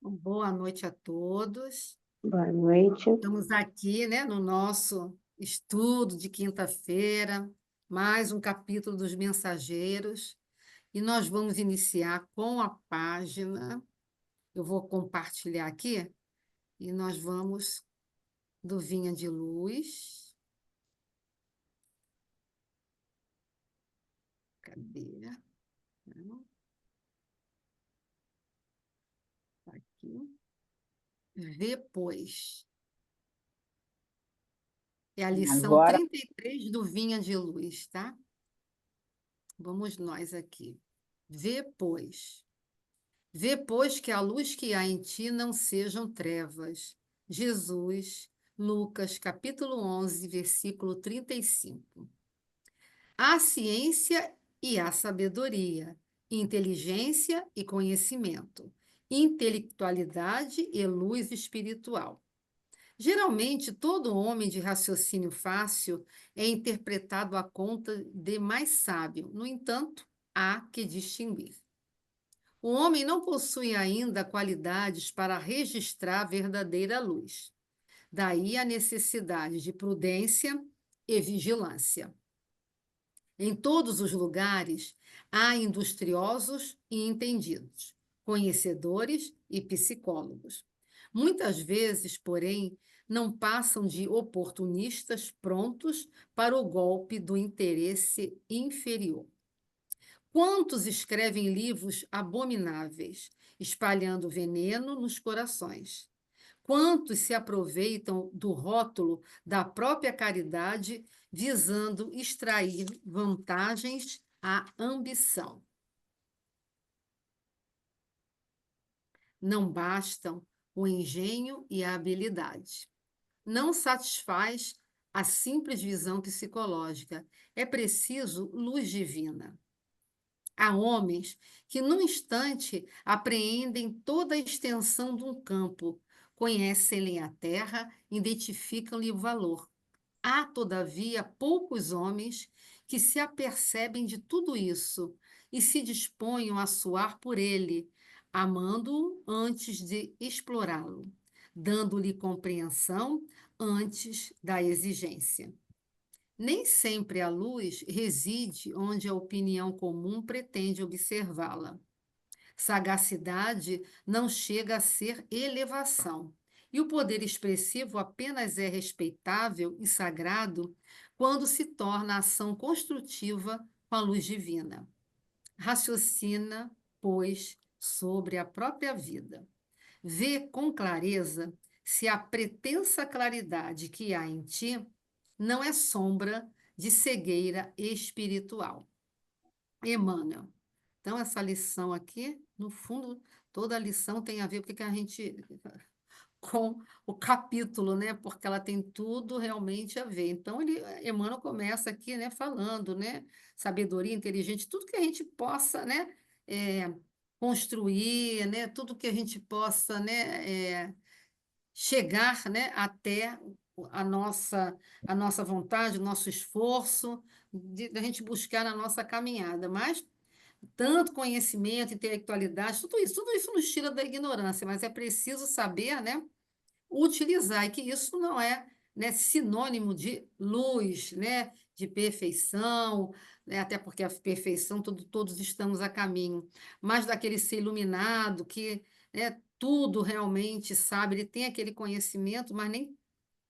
Boa noite a todos. Boa noite. Estamos aqui, né, no nosso estudo de quinta-feira, mais um capítulo dos Mensageiros, e nós vamos iniciar com a página. Eu vou compartilhar aqui e nós vamos do Vinha de Luz. Cadê? Não, tá aqui. Depois. É a lição Agora, 33 do Vinha de Luz, tá? Vamos nós aqui. Vê, pois. Vê, pois, que a luz que há em ti não sejam trevas. Jesus, Lucas, capítulo 11, versículo 35. Há ciência e há sabedoria, inteligência e conhecimento, intelectualidade e luz espiritual. Geralmente, todo homem de raciocínio fácil é interpretado à conta de mais sábio. No entanto, há que distinguir. O homem não possui ainda qualidades para registrar a verdadeira luz. Daí a necessidade de prudência e vigilância. Em todos os lugares há industriosos e entendidos, conhecedores e psicólogos. Muitas vezes, porém, não passam de oportunistas prontos para o golpe do interesse inferior. Quantos escrevem livros abomináveis, espalhando veneno nos corações? Quantos se aproveitam do rótulo da própria caridade, visando extrair vantagens à ambição? Não bastam o engenho e a habilidade. Não satisfaz a simples visão psicológica. É preciso luz divina. Há homens que, num instante, apreendem toda a extensão de um campo, conhecem-lhe a terra, identificam-lhe o valor. Há, todavia, poucos homens que se apercebem de tudo isso e se disponham a suar por ele, amando-o antes de explorá-lo, dando-lhe compreensão antes da exigência. Nem sempre a luz reside onde a opinião comum pretende observá-la. Sagacidade não chega a ser elevação, e o poder expressivo apenas é respeitável e sagrado quando se torna ação construtiva com a luz divina. Raciocina, pois, sobre a própria vida. Vê com clareza se a pretensa claridade que há em ti não é sombra de cegueira espiritual. Emmanuel. Então, essa lição aqui, no fundo, toda a lição tem a ver com o que a gente com o capítulo, né? Porque ela tem tudo realmente a ver. Então, Emmanuel começa aqui, né, falando, né, sabedoria, inteligente, tudo que a gente possa, né, construir, né, tudo que a gente possa, né, chegar, né, até a nossa vontade, o nosso esforço, da gente buscar na nossa caminhada. Mas tanto conhecimento, intelectualidade, tudo isso nos tira da ignorância, mas é preciso saber, né, utilizar, e que isso não é, né, sinônimo de luz, né, de perfeição, né, até porque a perfeição todos estamos a caminho, mas daquele ser iluminado que, né, tudo realmente sabe, ele tem aquele conhecimento, mas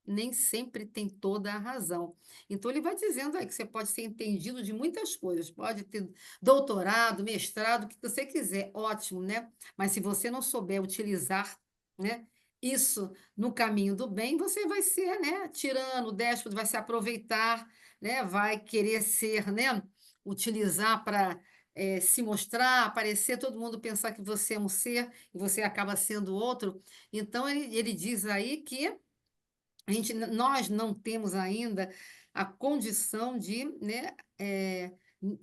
nem sempre tem toda a razão. Então, ele vai dizendo aí que você pode ser entendido de muitas coisas, pode ter doutorado, mestrado, o que você quiser, ótimo, né? Mas se você não souber utilizar, né, isso no caminho do bem, você vai ser, né, tirano, déspota, vai se aproveitar, né, vai querer ser, né, utilizar para se mostrar, aparecer, todo mundo pensar que você é um ser e você acaba sendo outro. Então, ele diz aí que nós não temos ainda a condição de, né,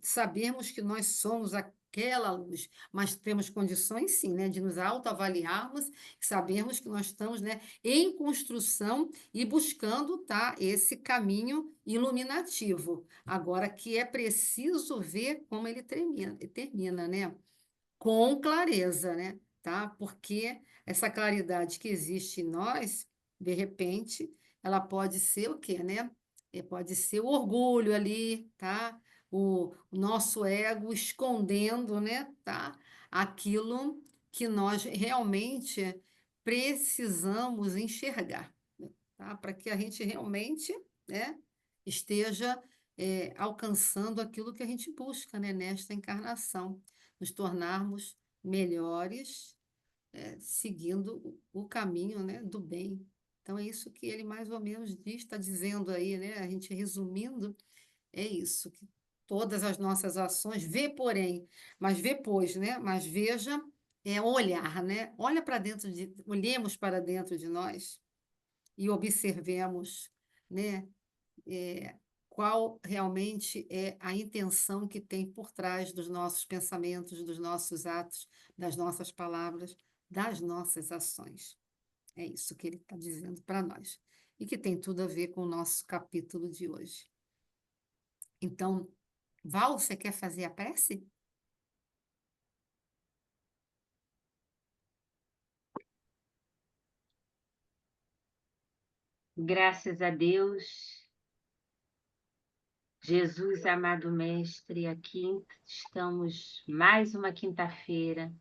sabermos que nós somos aquela luz, mas temos condições, sim, né, de nos autoavaliarmos, sabermos que nós estamos, né, em construção e buscando, tá, esse caminho iluminativo. Agora que é preciso ver como ele termina, né? Com clareza, né? tá? Porque essa claridade que existe em nós, de repente, ela pode ser o quê, né? Pode ser o orgulho ali, tá? O nosso ego escondendo, né, tá? Aquilo que nós realmente precisamos enxergar, tá? Para que a gente realmente, né, esteja alcançando aquilo que a gente busca, né, nesta encarnação, nos tornarmos melhores, seguindo o caminho, né, do bem. Então, é isso que ele mais ou menos diz, está dizendo aí, né, a gente resumindo, é isso, que todas as nossas ações, vê, porém, mas vê, pois, né, mas veja, é olhar, né, olhemos para dentro de nós e observemos, né, é, qual realmente é a intenção que tem por trás dos nossos pensamentos, dos nossos atos, das nossas palavras, das nossas ações. É isso que ele está dizendo para nós. E que tem tudo a ver com o nosso capítulo de hoje. Então, Val, você quer fazer a prece? Graças a Deus, Jesus, amado Mestre, aqui estamos mais uma quinta-feira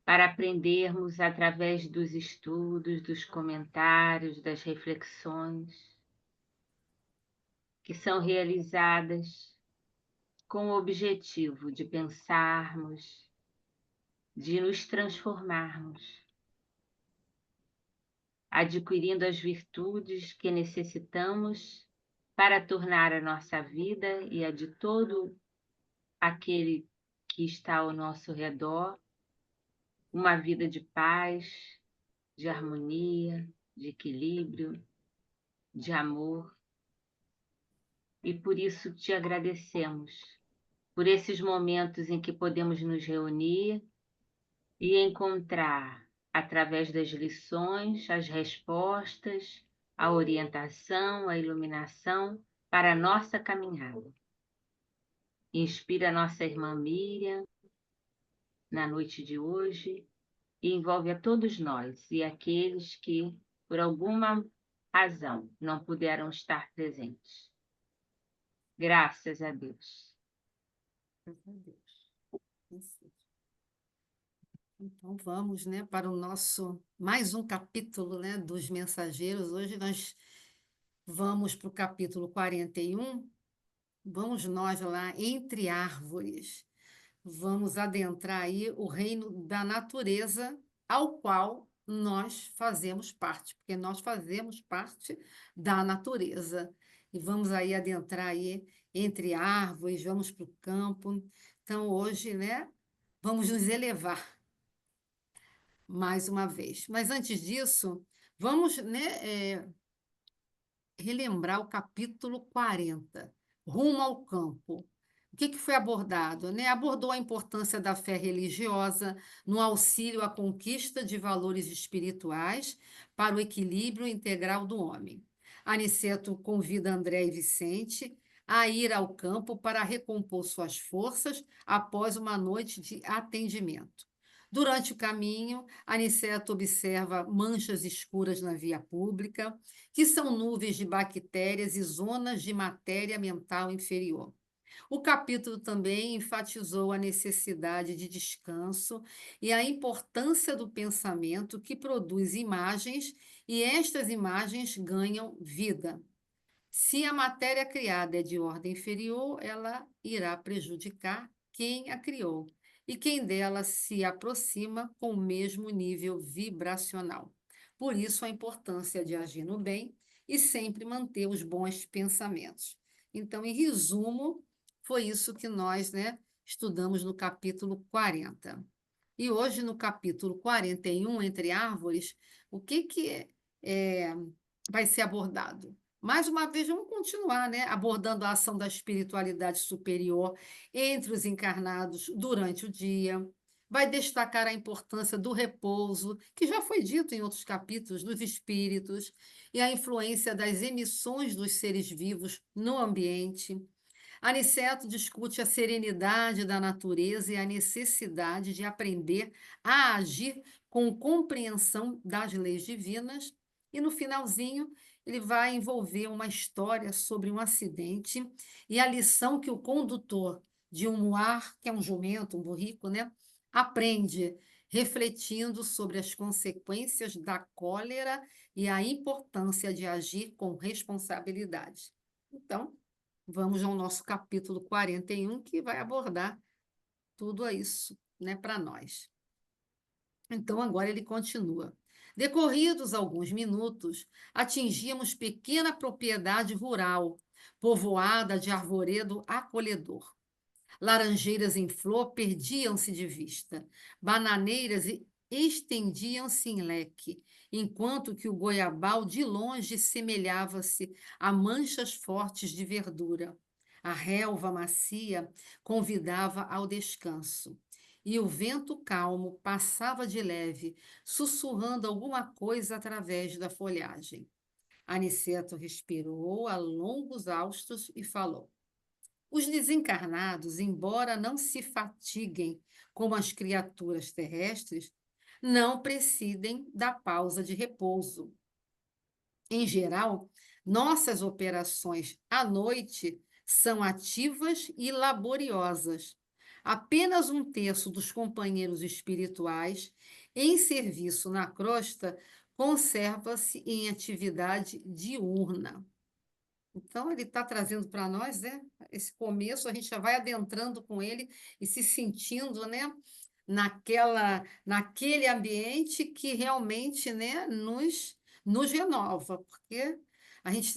para aprendermos através dos estudos, dos comentários, das reflexões que são realizadas com o objetivo de pensarmos, de nos transformarmos, adquirindo as virtudes que necessitamos para tornar a nossa vida e a de todo aquele que está ao nosso redor uma vida de paz, de harmonia, de equilíbrio, de amor. E por isso te agradecemos, por esses momentos em que podemos nos reunir e encontrar, através das lições, as respostas, a orientação, a iluminação para a nossa caminhada. Inspira a nossa irmã Miriam na noite de hoje e envolve a todos nós e aqueles que, por alguma razão, não puderam estar presentes. Graças a Deus. Graças a Deus. Isso. Então, vamos, né, para o nosso mais um capítulo, né, dos mensageiros. Hoje nós vamos para o capítulo 41. Vamos nós lá, entre árvores. Vamos adentrar aí o reino da natureza, ao qual nós fazemos parte, porque nós fazemos parte da natureza. E vamos aí adentrar aí entre árvores, vamos para o campo. Então, hoje, né, vamos nos elevar mais uma vez. Mas antes disso, vamos, né, relembrar o capítulo 40, Rumo ao Campo. O que foi abordado, né? Abordou a importância da fé religiosa no auxílio à conquista de valores espirituais para o equilíbrio integral do homem. Aniceto convida André e Vicente a ir ao campo para recompor suas forças após uma noite de atendimento. Durante o caminho, Aniceto observa manchas escuras na via pública, que são nuvens de bactérias e zonas de matéria mental inferior. O capítulo também enfatizou a necessidade de descanso e a importância do pensamento que produz imagens e estas imagens ganham vida. Se a matéria criada é de ordem inferior, ela irá prejudicar quem a criou e quem dela se aproxima com o mesmo nível vibracional. Por isso, a importância de agir no bem e sempre manter os bons pensamentos. Então, em resumo, foi isso que nós, né, estudamos no capítulo 40. E hoje, no capítulo 41, Entre Árvores, o que vai ser abordado? Mais uma vez, vamos continuar, né, abordando a ação da espiritualidade superior entre os encarnados durante o dia. Vai destacar a importância do repouso, que já foi dito em outros capítulos, dos espíritos, e a influência das emissões dos seres vivos no ambiente. Aniceto discute a serenidade da natureza e a necessidade de aprender a agir com compreensão das leis divinas, e no finalzinho ele vai envolver uma história sobre um acidente e a lição que o condutor de um muar, que é um jumento, um burrico, né, aprende, refletindo sobre as consequências da cólera e a importância de agir com responsabilidade. Então, vamos ao nosso capítulo 41, que vai abordar tudo isso, né, para nós. Então, agora ele continua. Decorridos alguns minutos, atingíamos pequena propriedade rural, povoada de arvoredo acolhedor. Laranjeiras em flor perdiam-se de vista, bananeiras estendiam-se em leque, enquanto que o goiabal de longe semelhava-se a manchas fortes de verdura. A relva macia convidava ao descanso, e o vento calmo passava de leve, sussurrando alguma coisa através da folhagem. Aniceto respirou a longos haustos e falou: os desencarnados, embora não se fatiguem como as criaturas terrestres, não prescindem da pausa de repouso. Em geral, nossas operações à noite são ativas e laboriosas. Apenas um terço dos companheiros espirituais em serviço na crosta conserva-se em atividade diurna. Então, ele está trazendo para nós, né, esse começo, a gente já vai adentrando com ele e se sentindo, né, naquele ambiente que realmente, né, nos renova, porque a gente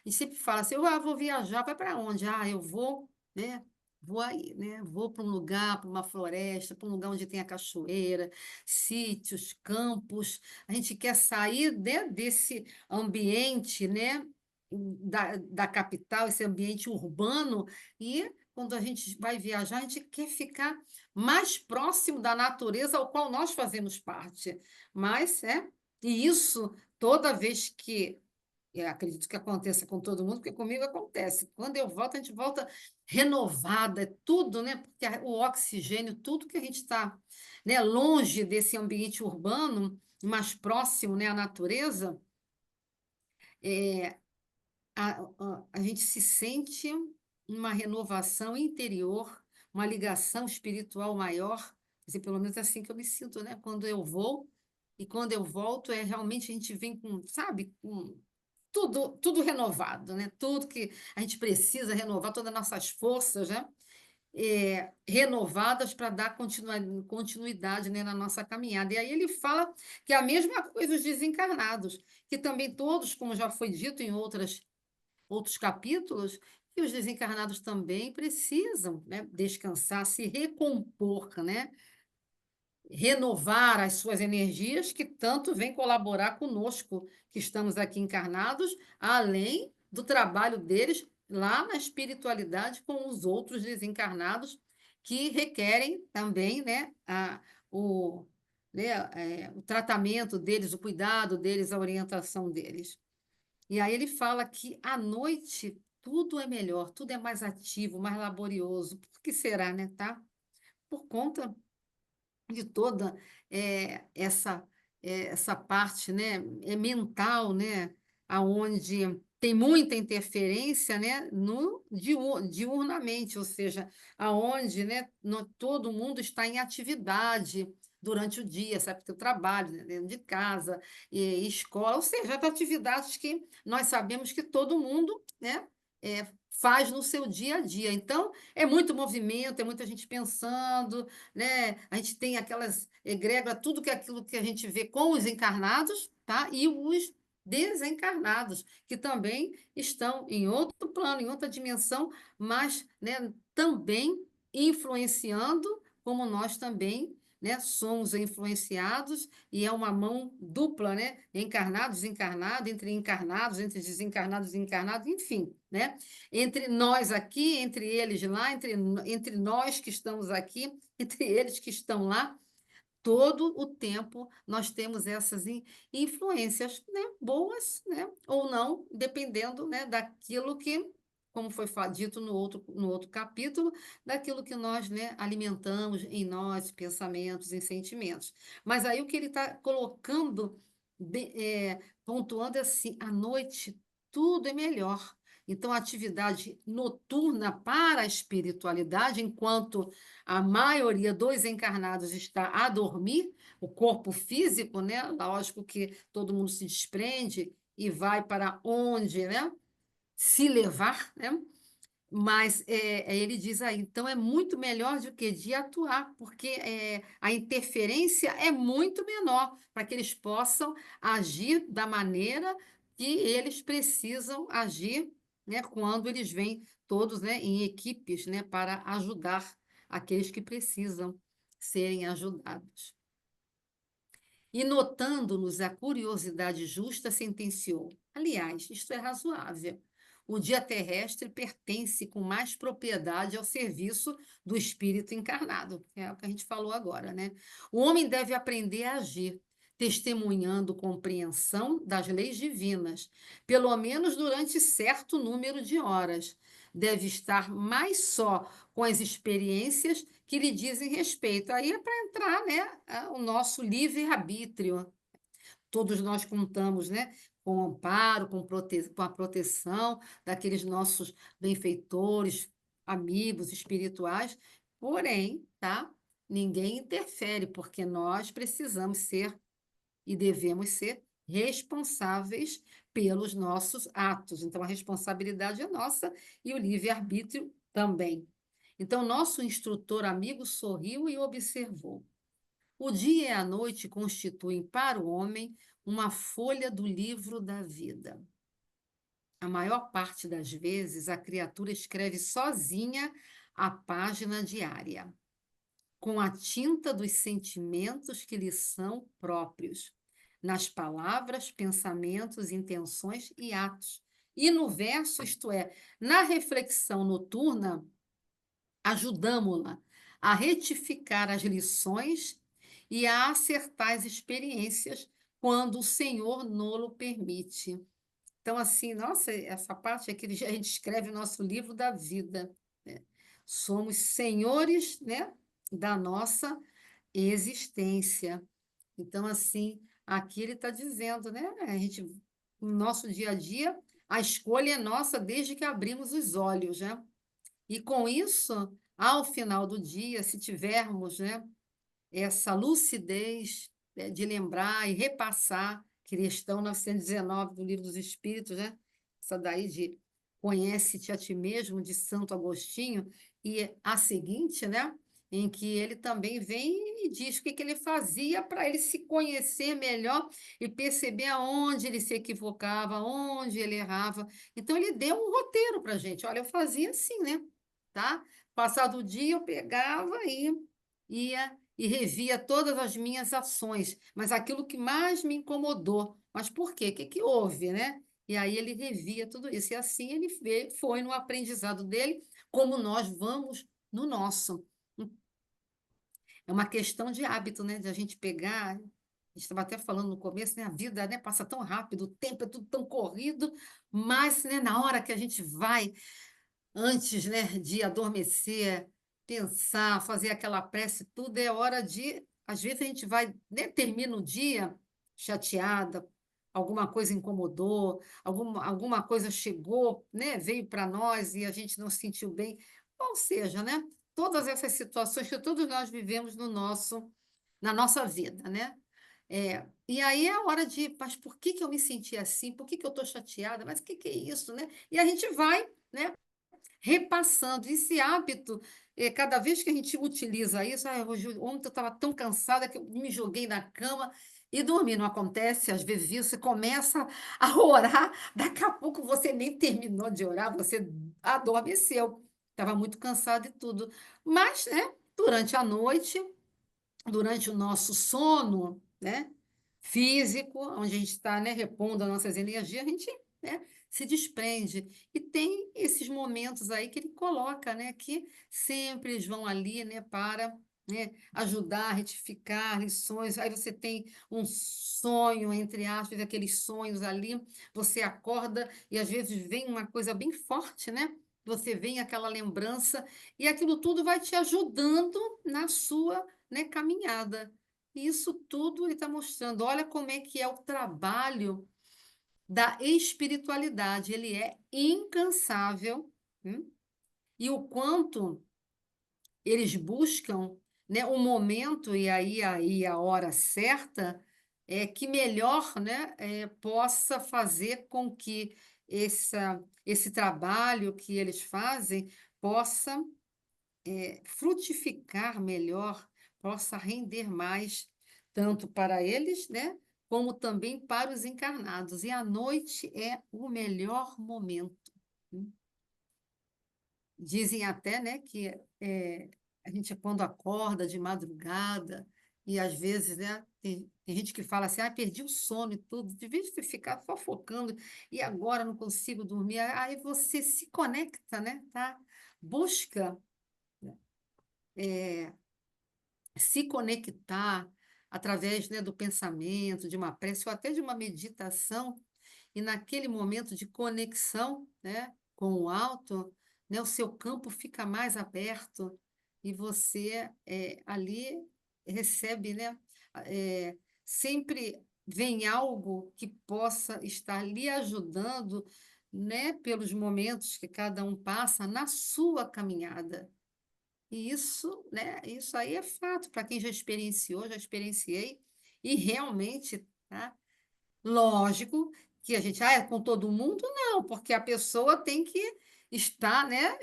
sempre fala assim, vou viajar, vai para onde? Eu vou, né, vou aí, né, vou para um lugar, para uma floresta, para um lugar onde tem a cachoeira, sítios, campos, a gente quer sair, né, desse ambiente, né, da capital, esse ambiente urbano, e quando a gente vai viajar, a gente quer ficar mais próximo da natureza ao qual nós fazemos parte. Mas, e isso, toda vez que, eu acredito que aconteça com todo mundo, porque comigo acontece. Quando eu volto, a gente volta renovada, é tudo, né? Porque o oxigênio, tudo que a gente está, né, longe desse ambiente urbano, mais próximo, né, à natureza, é, a gente se sente uma renovação interior, uma ligação espiritual maior. Quer dizer, pelo menos é assim que eu me sinto, né? Quando eu vou e quando eu volto, realmente a gente vem com, sabe, com tudo renovado, né? Tudo que a gente precisa renovar, todas as nossas forças, né? Renovadas para dar continuidade, né, na nossa caminhada. E aí ele fala que é a mesma coisa os desencarnados, que também todos, como já foi dito em outros capítulos, que os desencarnados também precisam, né, descansar, se recompor, né, renovar as suas energias, que tanto vêm colaborar conosco, que estamos aqui encarnados, além do trabalho deles lá na espiritualidade com os outros desencarnados, que requerem também, né, o tratamento deles, o cuidado deles, a orientação deles. E aí ele fala que à noite tudo é melhor, tudo é mais ativo, mais laborioso. Por que será, né, tá? Por conta de toda essa parte, né, mental, né, aonde tem muita interferência, né, no diurnamente, ou seja, aonde, né, todo mundo está em atividade durante o dia, sabe, ter trabalho, né, dentro de casa, escola, ou seja, atividades que nós sabemos que todo mundo, né, faz no seu dia a dia. Então, é muito movimento, é muita gente pensando, né? A gente tem aquelas egrégora, tudo que é aquilo que a gente vê com os encarnados, tá? E os desencarnados, que também estão em outro plano, em outra dimensão, mas, né, também influenciando, como nós também, né, somos influenciados, e é uma mão dupla, né? Encarnado, desencarnado, entre desencarnados e encarnados, enfim, né? Entre nós aqui, entre eles lá, entre nós que estamos aqui, entre eles que estão lá, todo o tempo nós temos essas influências, né, boas, né, ou não, dependendo, né, daquilo que como foi dito no outro capítulo, daquilo que nós, né, alimentamos em nós, pensamentos e sentimentos. Mas aí o que ele está colocando, pontuando é assim, à noite tudo é melhor. Então, a atividade noturna para a espiritualidade, enquanto a maioria dos encarnados está a dormir, o corpo físico, né? Lógico que todo mundo se desprende e vai para onde, né? Se levar, né? Mas ele diz aí, então é muito melhor do que de atuar, porque a interferência é muito menor para que eles possam agir da maneira que eles precisam agir, né, quando eles vêm todos, né, em equipes, né, para ajudar aqueles que precisam serem ajudados. E notando-nos a curiosidade justa, sentenciou: aliás, isto é razoável. O dia terrestre pertence com mais propriedade ao serviço do espírito encarnado, que é o que a gente falou agora, né? O homem deve aprender a agir, testemunhando compreensão das leis divinas, pelo menos durante certo número de horas. Deve estar mais só com as experiências que lhe dizem respeito. Aí é para entrar, né, o nosso livre-arbítrio. Todos nós contamos, né, com o amparo, com a proteção daqueles nossos benfeitores, amigos espirituais, porém, tá? Ninguém interfere, porque nós precisamos ser e devemos ser responsáveis pelos nossos atos. Então, a responsabilidade é nossa e o livre-arbítrio também. Então, nosso instrutor amigo sorriu e observou. O dia e a noite constituem para o homem uma folha do livro da vida. A maior parte das vezes, a criatura escreve sozinha a página diária, com a tinta dos sentimentos que lhe são próprios, nas palavras, pensamentos, intenções e atos. E no verso, isto é, na reflexão noturna, ajudamo-la a retificar as lições e a acertar as experiências quando o Senhor nolo permite. Então, assim, nossa, essa parte aqui, a gente escreve o nosso livro da vida, né? Somos senhores, né, da nossa existência. Então, assim, aqui ele está dizendo, né, a gente, no nosso dia a dia, a escolha é nossa desde que abrimos os olhos, né? E com isso, ao final do dia, se tivermos, né, essa lucidez, de lembrar e repassar, questão 919 do Livro dos Espíritos, né? Essa daí de Conhece-te a ti mesmo, de Santo Agostinho, e a seguinte, né? Em que ele também vem e diz o que que ele fazia para ele se conhecer melhor e perceber aonde ele se equivocava, onde ele errava. Então, ele deu um roteiro para a gente. Olha, eu fazia assim, né? Tá? Passado o dia, eu pegava e ia e revia todas as minhas ações, mas aquilo que mais me incomodou. Mas por quê? O que que houve, né? E aí ele revia tudo isso. E assim ele foi no aprendizado dele, como nós vamos no nosso. É uma questão de hábito, né? De a gente pegar. A gente estava até falando no começo, né? A vida, né, passa tão rápido, o tempo é tudo tão corrido, mas, né, na hora que a gente vai antes, né, de adormecer, pensar, fazer aquela prece, tudo é hora de. Às vezes a gente vai, né, termina o dia chateada, alguma coisa incomodou, alguma coisa chegou, né, veio para nós e a gente não se sentiu bem. Ou seja, né, todas essas situações que todos nós vivemos na nossa vida, né? E aí é a hora de, mas por que que eu me senti assim? Por que que eu estou chateada? Mas o que que é isso, né? E a gente vai, né, repassando. Esse hábito, cada vez que a gente utiliza isso, hoje, ontem eu estava tão cansada que eu me joguei na cama e dormi. Não acontece, às vezes, isso, você começa a orar, daqui a pouco você nem terminou de orar, você adormeceu. Estava muito cansada e tudo. Mas, né, durante a noite, durante o nosso sono, né, físico, onde a gente está, né, repondo as nossas energias, a gente, né, se desprende. E tem esses momentos aí que ele coloca, né, que sempre eles vão ali, né, para, né, ajudar, retificar lições. Aí você tem um sonho, entre aspas, aqueles sonhos ali, você acorda e às vezes vem uma coisa bem forte, né? você vem aquela lembrança, e aquilo tudo vai te ajudando na sua, né, caminhada. E isso tudo ele está mostrando. Olha como é que é o trabalho da espiritualidade. Ele é incansável, e o quanto eles buscam, né, o momento e a hora certa, que melhor, né, possa fazer com que esse trabalho que eles fazem possa, frutificar melhor, possa render mais, tanto para eles, né, como também para os encarnados. E a noite é o melhor momento. Hum. Dizem até, né, que a gente quando acorda de madrugada e às vezes, né, tem gente que fala assim, perdi o sono e tudo, de vez de ficar fofocando e agora não consigo dormir, aí você se conecta, né, tá? Busca se conectar através, né, do pensamento, de uma prece ou até de uma meditação, e naquele momento de conexão, né, com o alto, né, o seu campo fica mais aberto e você ali recebe, né, sempre vem algo que possa estar lhe ajudando, né, pelos momentos que cada um passa na sua caminhada. E isso, né, isso aí é fato, para quem já experienciou, já experienciei, e realmente, tá? Lógico que a gente, é com todo mundo? Não, porque a pessoa tem que estar, né,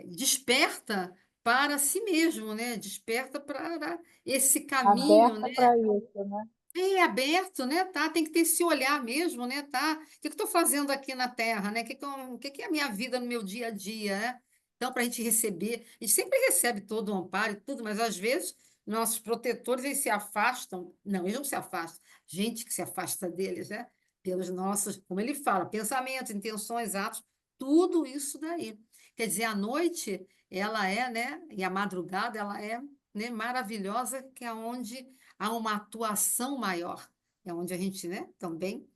desperta para si mesmo, né? Desperta para esse caminho, Aberta né? para isso, né. É aberto, né, tá, tem que ter esse olhar mesmo, né, tá. O que que eu estou fazendo aqui na Terra, né, o que que é a minha vida no meu dia a dia, né. Então, para a gente receber a gente sempre recebe todo o amparo e tudo, mas às vezes nossos protetores, eles se afastam não, eles não se afastam, gente que se afasta deles, né, pelos nossos, como ele fala, pensamentos, intenções, atos, tudo isso daí. Quer dizer, a noite, ela é, né, e a madrugada, ela é, né, maravilhosa, que é onde há uma atuação maior, é onde a gente, né, também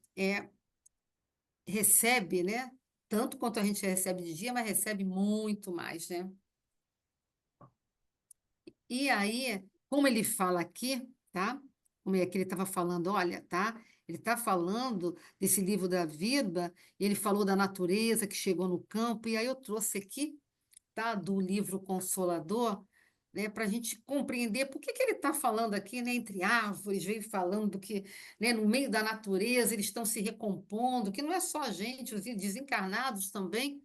recebe, né, tanto quanto a gente recebe de dia, mas recebe muito mais, né? E aí, como ele fala aqui, tá? Como é que ele estava falando, olha, tá? Ele está falando desse livro da vida, e ele falou da natureza que chegou no campo, e aí eu trouxe aqui, tá, do livro Consolador, né, para a gente compreender por que que ele está falando aqui, né, entre árvores, veio falando que, né, no meio da natureza eles estão se recompondo, que não é só a gente, os desencarnados também.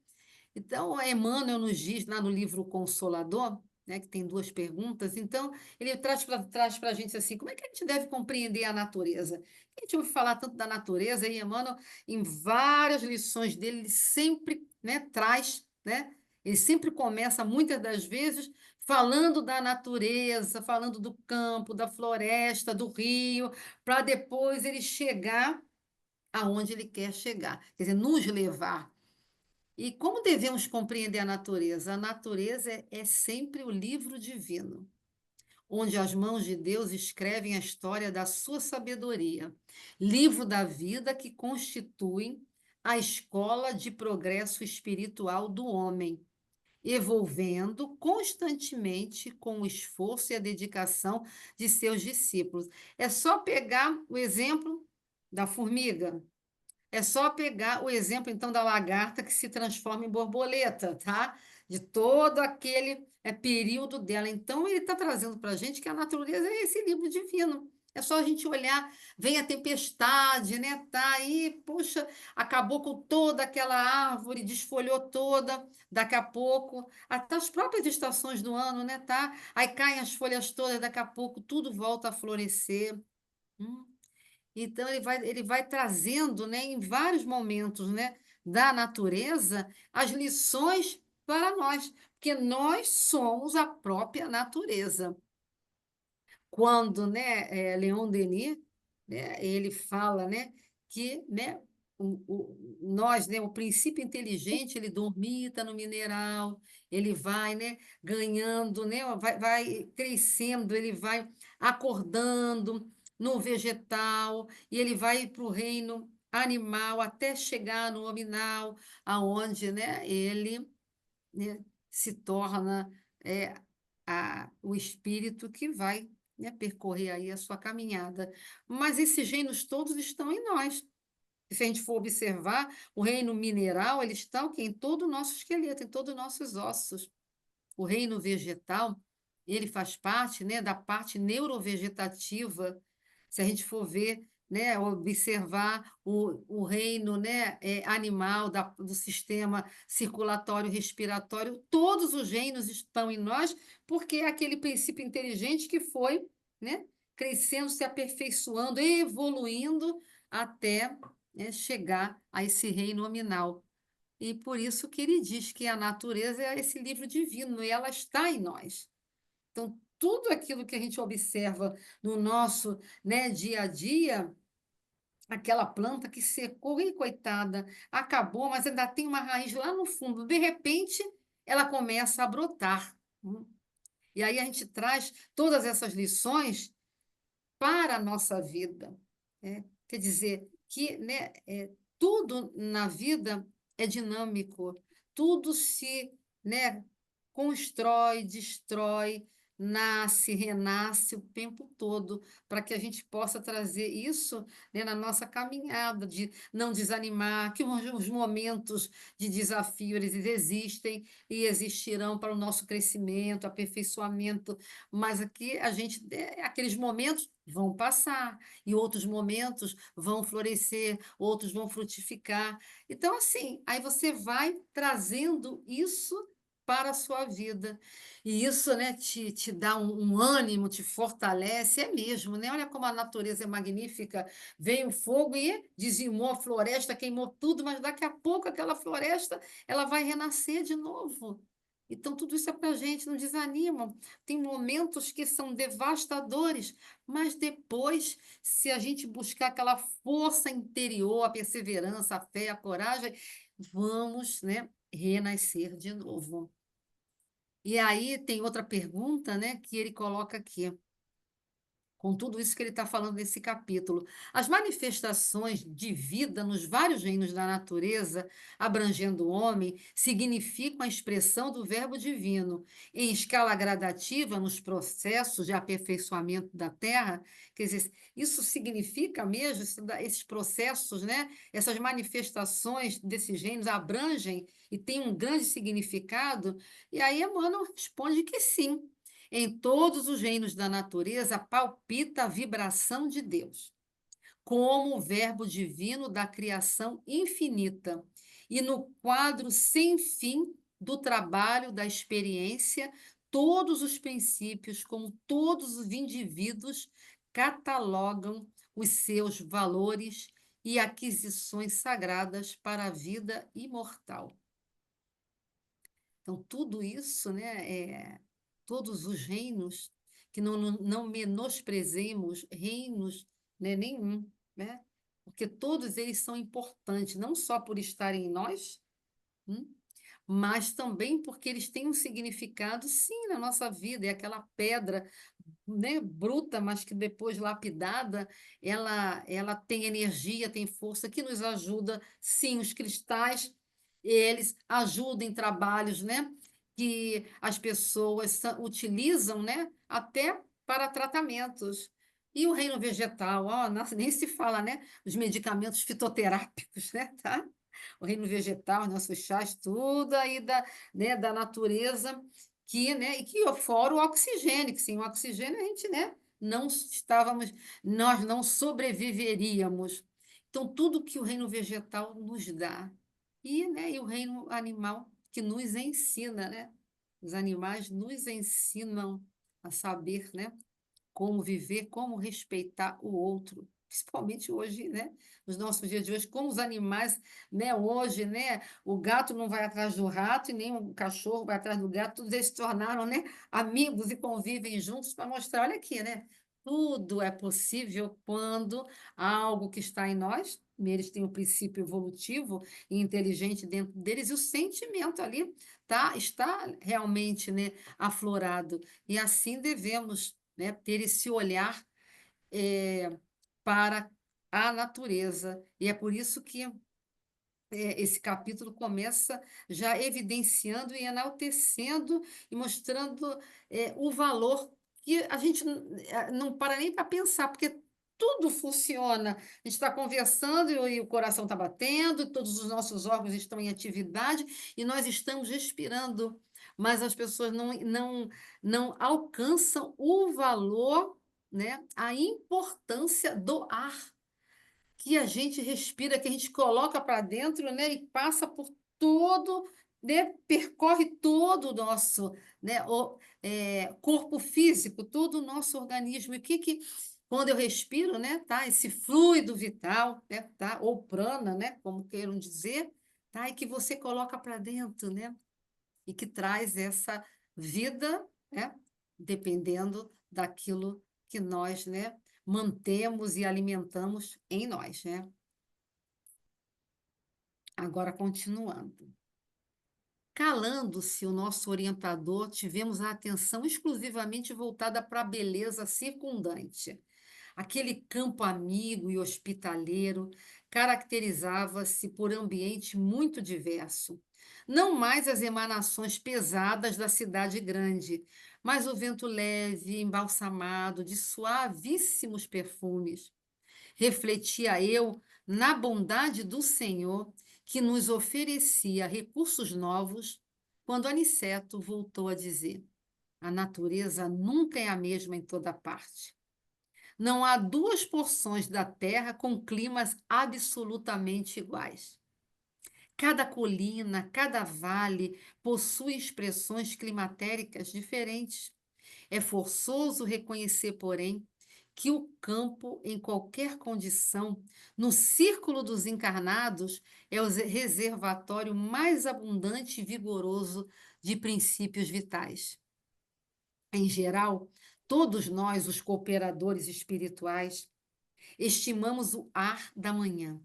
Então, Emmanuel nos diz lá no livro Consolador, né, que tem duas perguntas, então ele traz para a gente assim, como é que a gente deve compreender a natureza? A gente ouve falar tanto da natureza, e Emmanuel, em várias lições dele, ele sempre, né, traz, né, ele sempre começa, muitas das vezes, falando da natureza, falando do campo, da floresta, do rio, para depois ele chegar aonde ele quer chegar, quer dizer, nos levar. E como devemos compreender a natureza? A natureza é sempre o livro divino, onde as mãos de Deus escrevem a história da sua sabedoria, livro da vida que constitui a escola de progresso espiritual do homem, evolvendo constantemente com o esforço e a dedicação de seus discípulos. É só pegar o exemplo da formiga. É só pegar o exemplo, então, da lagarta que se transforma em borboleta, tá? De todo aquele período dela. Então, ele está trazendo para a gente que a natureza é esse livro divino. É só a gente olhar, vem a tempestade, né? Tá aí, puxa, acabou com toda aquela árvore, desfolhou toda, daqui a pouco, até as próprias estações do ano, né? Tá? Aí caem as folhas todas, daqui a pouco tudo volta a florescer. Hum. Então, ele vai trazendo, né, em vários momentos, né, da natureza as lições para nós, porque nós somos a própria natureza. Quando, né, Leon Denis, né, ele fala, né, que, né, nós, né, o princípio inteligente, ele dormita no mineral, ele vai, né, ganhando, né, vai crescendo, ele vai acordando no vegetal, e ele vai para o reino animal, até chegar no nominal, aonde, né, ele, né, se torna o espírito que vai, né, percorrer aí a sua caminhada. Mas esses reinos todos estão em nós. Se a gente for observar, o reino mineral, eles estão aqui em todo o nosso esqueleto, em todos os nossos ossos. O reino vegetal, ele faz parte, né, da parte neurovegetativa. Se a gente for ver, né, observar o reino, né, animal do sistema circulatório respiratório, todos os reinos estão em nós, porque é aquele princípio inteligente que foi, né, crescendo, se aperfeiçoando, evoluindo até, né, chegar a esse reino nominal. E por isso que ele diz que a natureza é esse livro divino e ela está em nós. Então, tudo aquilo que a gente observa no nosso, né, dia a dia, aquela planta que secou, e coitada, acabou, mas ainda tem uma raiz lá no fundo. De repente, ela começa a brotar. E aí a gente traz todas essas lições para a nossa vida, né? Quer dizer, que, né, tudo na vida é dinâmico, tudo se, né, constrói, destrói, nasce, renasce o tempo todo, para que a gente possa trazer isso, né, na nossa caminhada, de não desanimar, que os momentos de desafio eles existem e existirão para o nosso crescimento, aperfeiçoamento, mas aqui a gente, aqueles momentos vão passar e outros momentos vão florescer, outros vão frutificar. Então, assim, aí você vai trazendo isso para a sua vida. E isso, né, te dá um ânimo, te fortalece, é mesmo, né? Olha como a natureza é magnífica. Veio o fogo e dizimou a floresta, queimou tudo, mas daqui a pouco aquela floresta ela vai renascer de novo. Então, tudo isso é para a gente, não desanima. Tem momentos que são devastadores, mas depois, se a gente buscar aquela força interior, a perseverança, a fé, a coragem, vamos, né, renascer de novo. E aí tem outra pergunta, né, que ele coloca aqui com tudo isso que ele está falando nesse capítulo. As manifestações de vida nos vários reinos da natureza, abrangendo o homem, significam a expressão do Verbo divino em escala gradativa nos processos de aperfeiçoamento da Terra. Quer dizer, isso significa mesmo, esses processos, né? Essas manifestações desses reinos abrangem e têm um grande significado? E aí Emmanuel responde que sim. Em todos os reinos da natureza palpita a vibração de Deus, como o Verbo divino da criação infinita, e no quadro sem fim do trabalho da experiência, todos os princípios, como todos os indivíduos, catalogam os seus valores e aquisições sagradas para a vida imortal. Então, tudo isso, né, todos os reinos, que não menosprezemos reinos, né, nenhum, né? Porque todos eles são importantes, não só por estarem em nós, hum, mas também porque eles têm um significado, sim, na nossa vida. É aquela pedra, né, bruta, mas que depois lapidada, ela tem energia, tem força que nos ajuda. Sim, os cristais, eles ajudam em trabalhos, né, que as pessoas utilizam, né, até para tratamentos. E o reino vegetal, ó, nossa, nem se fala, né, os medicamentos fitoterápicos, né, tá? O reino vegetal, nossos chás, tudo aí né, da natureza que, né, e que fora o oxigênio, que sem o oxigênio a gente, né, não estávamos, nós não sobreviveríamos. Então, tudo que o reino vegetal nos dá, e, né, e o reino animal que nos ensina, né? Os animais nos ensinam a saber, né, como viver, como respeitar o outro, principalmente hoje, né? Nos nossos dias de hoje, como os animais, né? Hoje, né? O gato não vai atrás do rato e nem o cachorro vai atrás do gato, todos eles se tornaram, né, amigos e convivem juntos para mostrar, olha aqui, né? Tudo é possível quando há algo que está em nós, eles têm um princípio evolutivo e inteligente dentro deles, e o sentimento ali está realmente, né, aflorado. E assim devemos, né, ter esse olhar, para à natureza. E é por isso que esse capítulo começa já evidenciando e enaltecendo e mostrando o valor que a gente não para nem para pensar, porque tudo funciona. A gente está conversando e o coração está batendo, e todos os nossos órgãos estão em atividade e nós estamos respirando, mas as pessoas não alcançam o valor, né, a importância do ar que a gente respira, que a gente coloca para dentro, né, e passa por todo, né, percorre todo o nosso, né, corpo físico, todo o nosso organismo. E quando eu respiro, né, tá, esse fluido vital, né, tá, ou prana, né, como queiram dizer, tá, e que você coloca para dentro, né, e que traz essa vida, né, dependendo daquilo que nós, né, mantemos e alimentamos em nós, né? Agora, continuando. Calando-se o nosso orientador, tivemos a atenção exclusivamente voltada para a beleza circundante. Aquele campo amigo e hospitaleiro caracterizava-se por ambiente muito diverso. Não mais as emanações pesadas da cidade grande, mas o vento leve, embalsamado, de suavíssimos perfumes. Refletia eu na bondade do Senhor, que nos oferecia recursos novos, quando Aniceto voltou a dizer: a natureza nunca é a mesma em toda parte. Não há duas porções da Terra com climas absolutamente iguais. Cada colina, cada vale possui expressões climatéricas diferentes. É forçoso reconhecer, porém, que o campo, em qualquer condição, no círculo dos encarnados, é o reservatório mais abundante e vigoroso de princípios vitais. Em geral, todos nós, os cooperadores espirituais, estimamos o ar da manhã,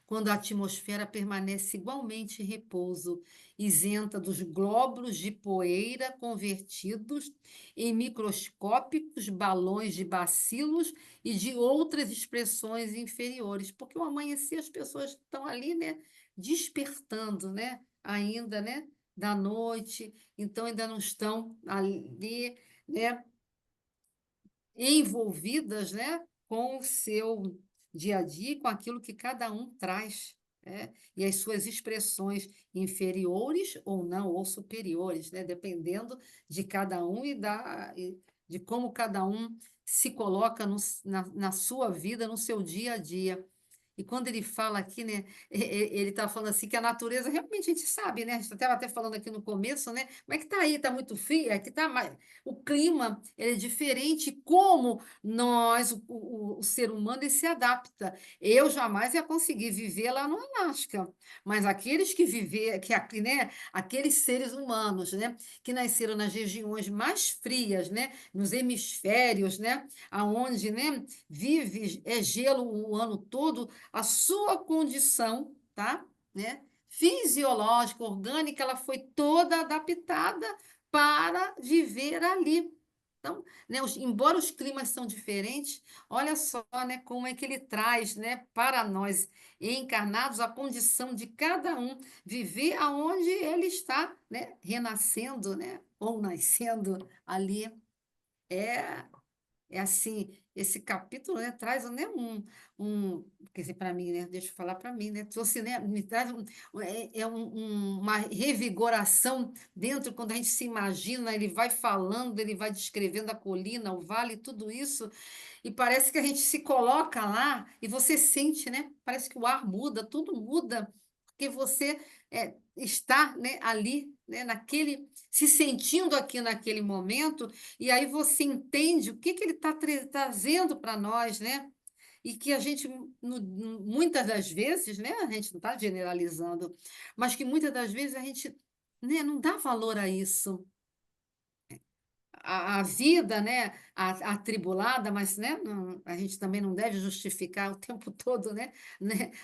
quando a atmosfera permanece igualmente em repouso, isenta dos glóbulos de poeira convertidos em microscópicos balões de bacilos e de outras expressões inferiores, porque ao amanhecer as pessoas estão ali, né, despertando, né, ainda, né, da noite, então ainda não estão ali, né, envolvidas, né, com o seu dia a dia, com aquilo que cada um traz, né, e as suas expressões inferiores ou não, ou superiores, né, dependendo de cada um e de como cada um se coloca na sua vida, no seu dia a dia. E quando ele fala aqui, né, ele está falando assim que a natureza, realmente a gente sabe, né? A gente estava até falando aqui no começo, né? Como é que está aí? Está muito frio? Aqui tá, o clima ele é diferente, como nós, o ser humano, ele se adapta. Eu jamais ia conseguir viver lá no Alasca, mas aqueles que viver, que aqui, né? Aqueles seres humanos, né? Que nasceram nas regiões mais frias, né? Nos hemisférios, né? Aonde, né? Vive gelo o ano todo, a sua condição, tá? Né? Fisiológica, orgânica, ela foi toda adaptada para viver ali. Então, né, embora os climas são diferentes, olha só, né, como é que ele traz, né, para nós encarnados a condição de cada um viver aonde ele está, né, renascendo, né, ou nascendo ali. É é assim, esse capítulo, né, traz, né, quer dizer, para mim, né, deixa eu falar para mim, né, trouxe, né, me traz uma revigoração dentro, quando a gente se imagina, ele vai falando, ele vai descrevendo a colina, o vale, tudo isso, e parece que a gente se coloca lá e você sente, né, parece que o ar muda, tudo muda, porque você está, né, ali, né, se sentindo aqui naquele momento, e aí você entende o que ele está trazendo para nós, né? E que a gente, muitas das vezes, né? A gente não está generalizando, mas que muitas das vezes a gente, né, não dá valor a isso. A vida, né, atribulada, mas, né, a gente também não deve justificar o tempo todo, né,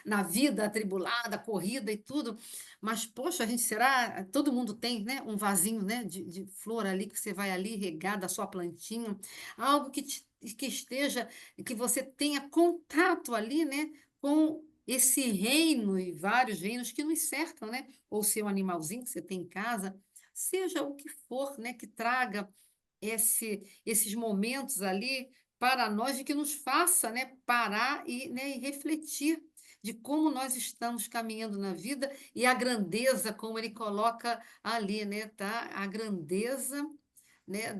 na vida atribulada, corrida e tudo, mas, poxa, a gente será, todo mundo tem, né, um vasinho, né, de flor ali, que você vai ali regar da sua plantinha, algo que te que esteja, que você tenha contato ali, né, com esse reino e vários reinos que nos cercam, né? Ou seu animalzinho que você tem em casa, seja o que for, né, que traga esses momentos ali para nós e que nos faça, né, parar e, né, e refletir de como nós estamos caminhando na vida e a grandeza, como ele coloca ali, né, tá? A grandeza, né,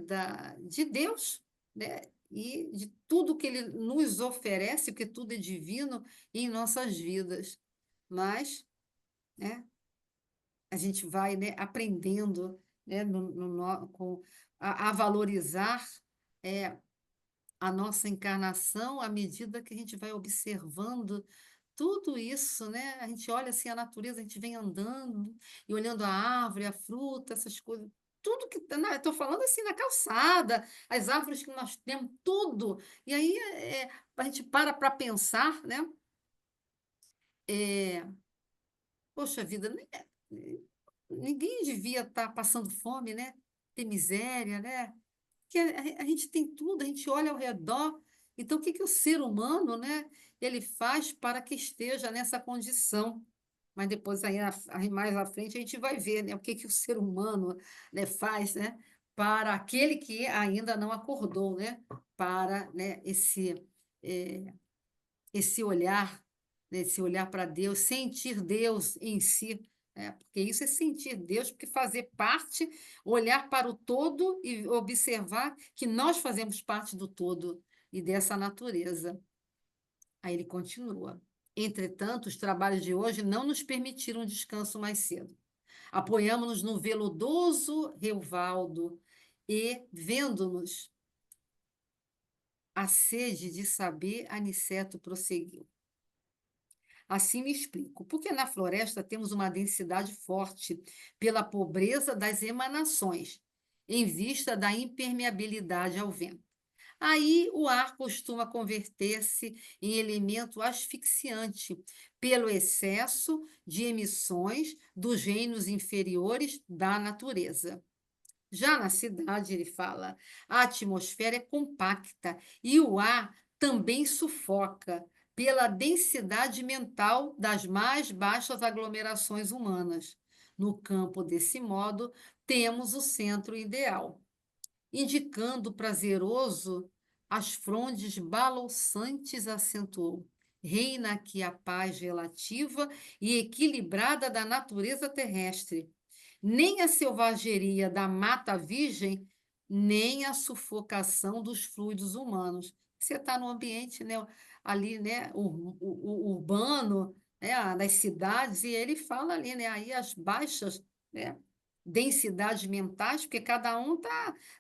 de Deus, né, e de tudo que Ele nos oferece, porque tudo é divino em nossas vidas. Mas, né, a gente vai, né, aprendendo, né, a valorizar é, a nossa encarnação à medida que a gente vai observando tudo isso, né? A gente olha assim a natureza, a gente vem andando e olhando a árvore, a fruta, essas coisas, tudo que estou falando assim na calçada, as árvores que nós temos, tudo. E aí a gente para pensar, né? É, poxa vida, né? Ninguém devia estar passando fome, né? Ter miséria, né? Que a gente tem tudo, a gente olha ao redor. Então, o que que o ser humano, né, ele faz para que esteja nessa condição? Mas depois, aí mais à frente, a gente vai ver, né, o que que o ser humano, né, faz, né, para aquele que ainda não acordou, né, para, né, eh, esse olhar, né, esse olhar para Deus, sentir Deus em si, né? Porque isso é sentir Deus, porque fazer parte, olhar para o todo e observar que nós fazemos parte do todo e dessa natureza. Aí ele continua. Entretanto, os trabalhos de hoje não nos permitiram descanso mais cedo. Apoiamos-nos no veludoso Reuvaldo e, vendo-nos a sede de saber, Aniceto prosseguiu. Assim me explico. Porque na floresta temos uma densidade forte pela pobreza das emanações, em vista da impermeabilidade ao vento. Aí o ar costuma converter-se em elemento asfixiante pelo excesso de emissões dos reinos inferiores da natureza. Já na cidade, ele fala, a atmosfera é compacta e o ar também sufoca pela densidade mental das mais baixas aglomerações humanas. No campo, desse modo, temos o centro ideal, indicando prazeroso as frondes balouçantes, acentuou. Reina aqui a paz relativa e equilibrada da natureza terrestre, nem a selvageria da mata virgem, nem a sufocação dos fluidos humanos. Você está no ambiente, né, ali, né, o urbano, né, das cidades, e ele fala ali, né, aí as baixas, né, densidades mentais, porque cada um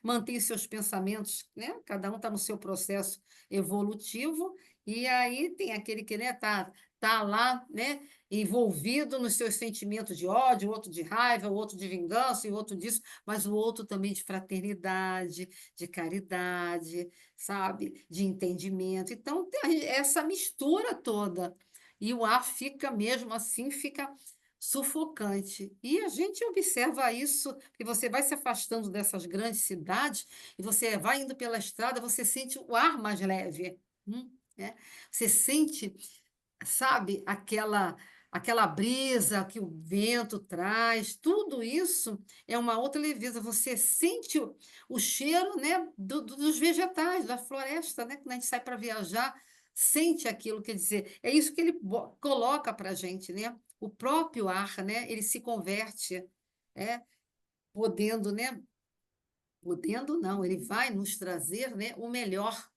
mantém seus pensamentos, né, cada um está no seu processo evolutivo, e aí tem aquele que, né, tá lá, né, envolvido nos seus sentimentos de ódio, o outro de raiva, o outro de vingança e o outro disso, mas o outro também de fraternidade, de caridade, sabe? De entendimento. Então, tem essa mistura toda. E o ar fica mesmo assim, fica sufocante. E a gente observa isso, que você vai se afastando dessas grandes cidades e você vai indo pela estrada, você sente o ar mais leve. Né? Você sente, sabe, aquela brisa que o vento traz, tudo isso é uma outra leveza. Você sente o cheiro, né, dos vegetais, da floresta, né? Quando a gente sai para viajar, sente aquilo, quer dizer, é isso que ele coloca para a gente, né? O próprio ar, né? Ele se converte, é, podendo, né? Podendo não, ele vai nos trazer, né, o melhor.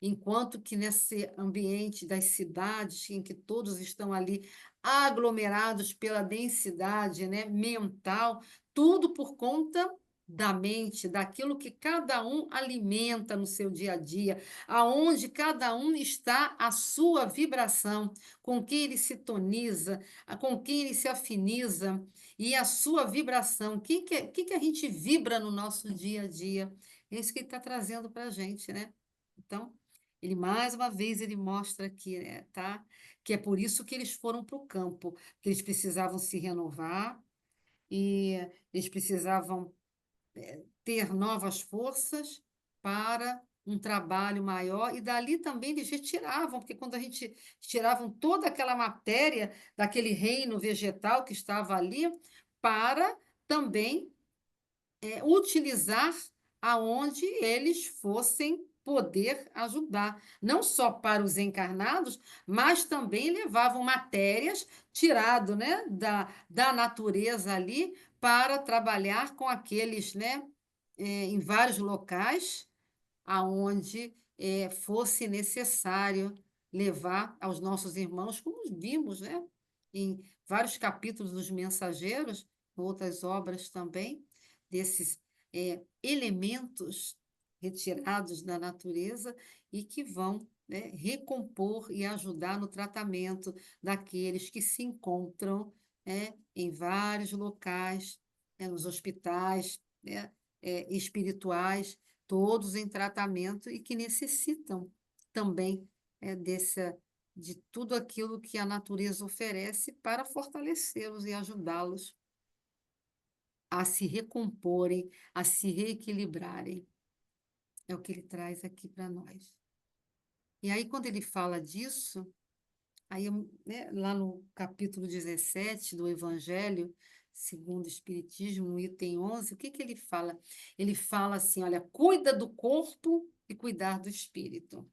Enquanto que nesse ambiente das cidades, em que todos estão ali aglomerados pela densidade, né, mental, tudo por conta da mente, daquilo que cada um alimenta no seu dia a dia, aonde cada um está a sua vibração, com quem ele se toniza, com quem ele se afiniza, e a sua vibração, que a gente vibra no nosso dia a dia. É isso que ele está trazendo para a gente, né? Então, ele mais uma vez ele mostra aqui, né, tá? Que é por isso que eles foram para o campo, que eles precisavam se renovar e eles precisavam ter novas forças para um trabalho maior, e dali também eles retiravam, porque quando a gente tiravam toda aquela matéria daquele reino vegetal que estava ali, para também utilizar aonde eles fossem poder ajudar, não só para os encarnados, mas também levavam matérias tirado, né, da natureza ali para trabalhar com aqueles, né, em vários locais aonde fosse necessário levar aos nossos irmãos, como vimos, né, em vários capítulos dos Mensageiros, outras obras também, desses elementos retirados da natureza e que vão, né, recompor e ajudar no tratamento daqueles que se encontram, em vários locais, nos hospitais, né, espirituais, todos em tratamento e que necessitam também de tudo aquilo que a natureza oferece para fortalecê-los e ajudá-los a se recomporem, a se reequilibrarem. É o que ele traz aqui para nós. E aí, quando ele fala disso, aí, né, lá no capítulo 17 do Evangelho segundo o Espiritismo, no item 11, o que que ele fala? Ele fala assim, olha, cuida do corpo e cuidar do espírito.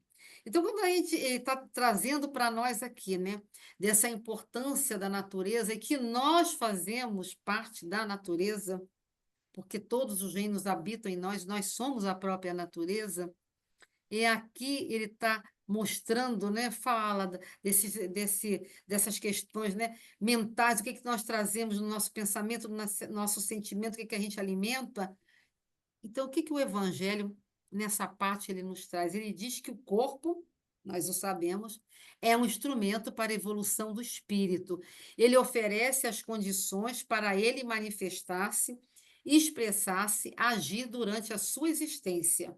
Então, quando a gente está trazendo para nós aqui, né, dessa importância da natureza e que nós fazemos parte da natureza, porque todos os reinos habitam em nós, nós somos a própria natureza, e aqui ele está mostrando, né, fala dessas questões, né, mentais, o que que nós trazemos no nosso pensamento, no nosso sentimento, o que que a gente alimenta. Então, o que que o Evangelho, nessa parte, ele nos traz? Ele diz que o corpo, nós o sabemos, é um instrumento para a evolução do espírito. Ele oferece as condições para ele manifestar-se, expressar-se, agir durante a sua existência.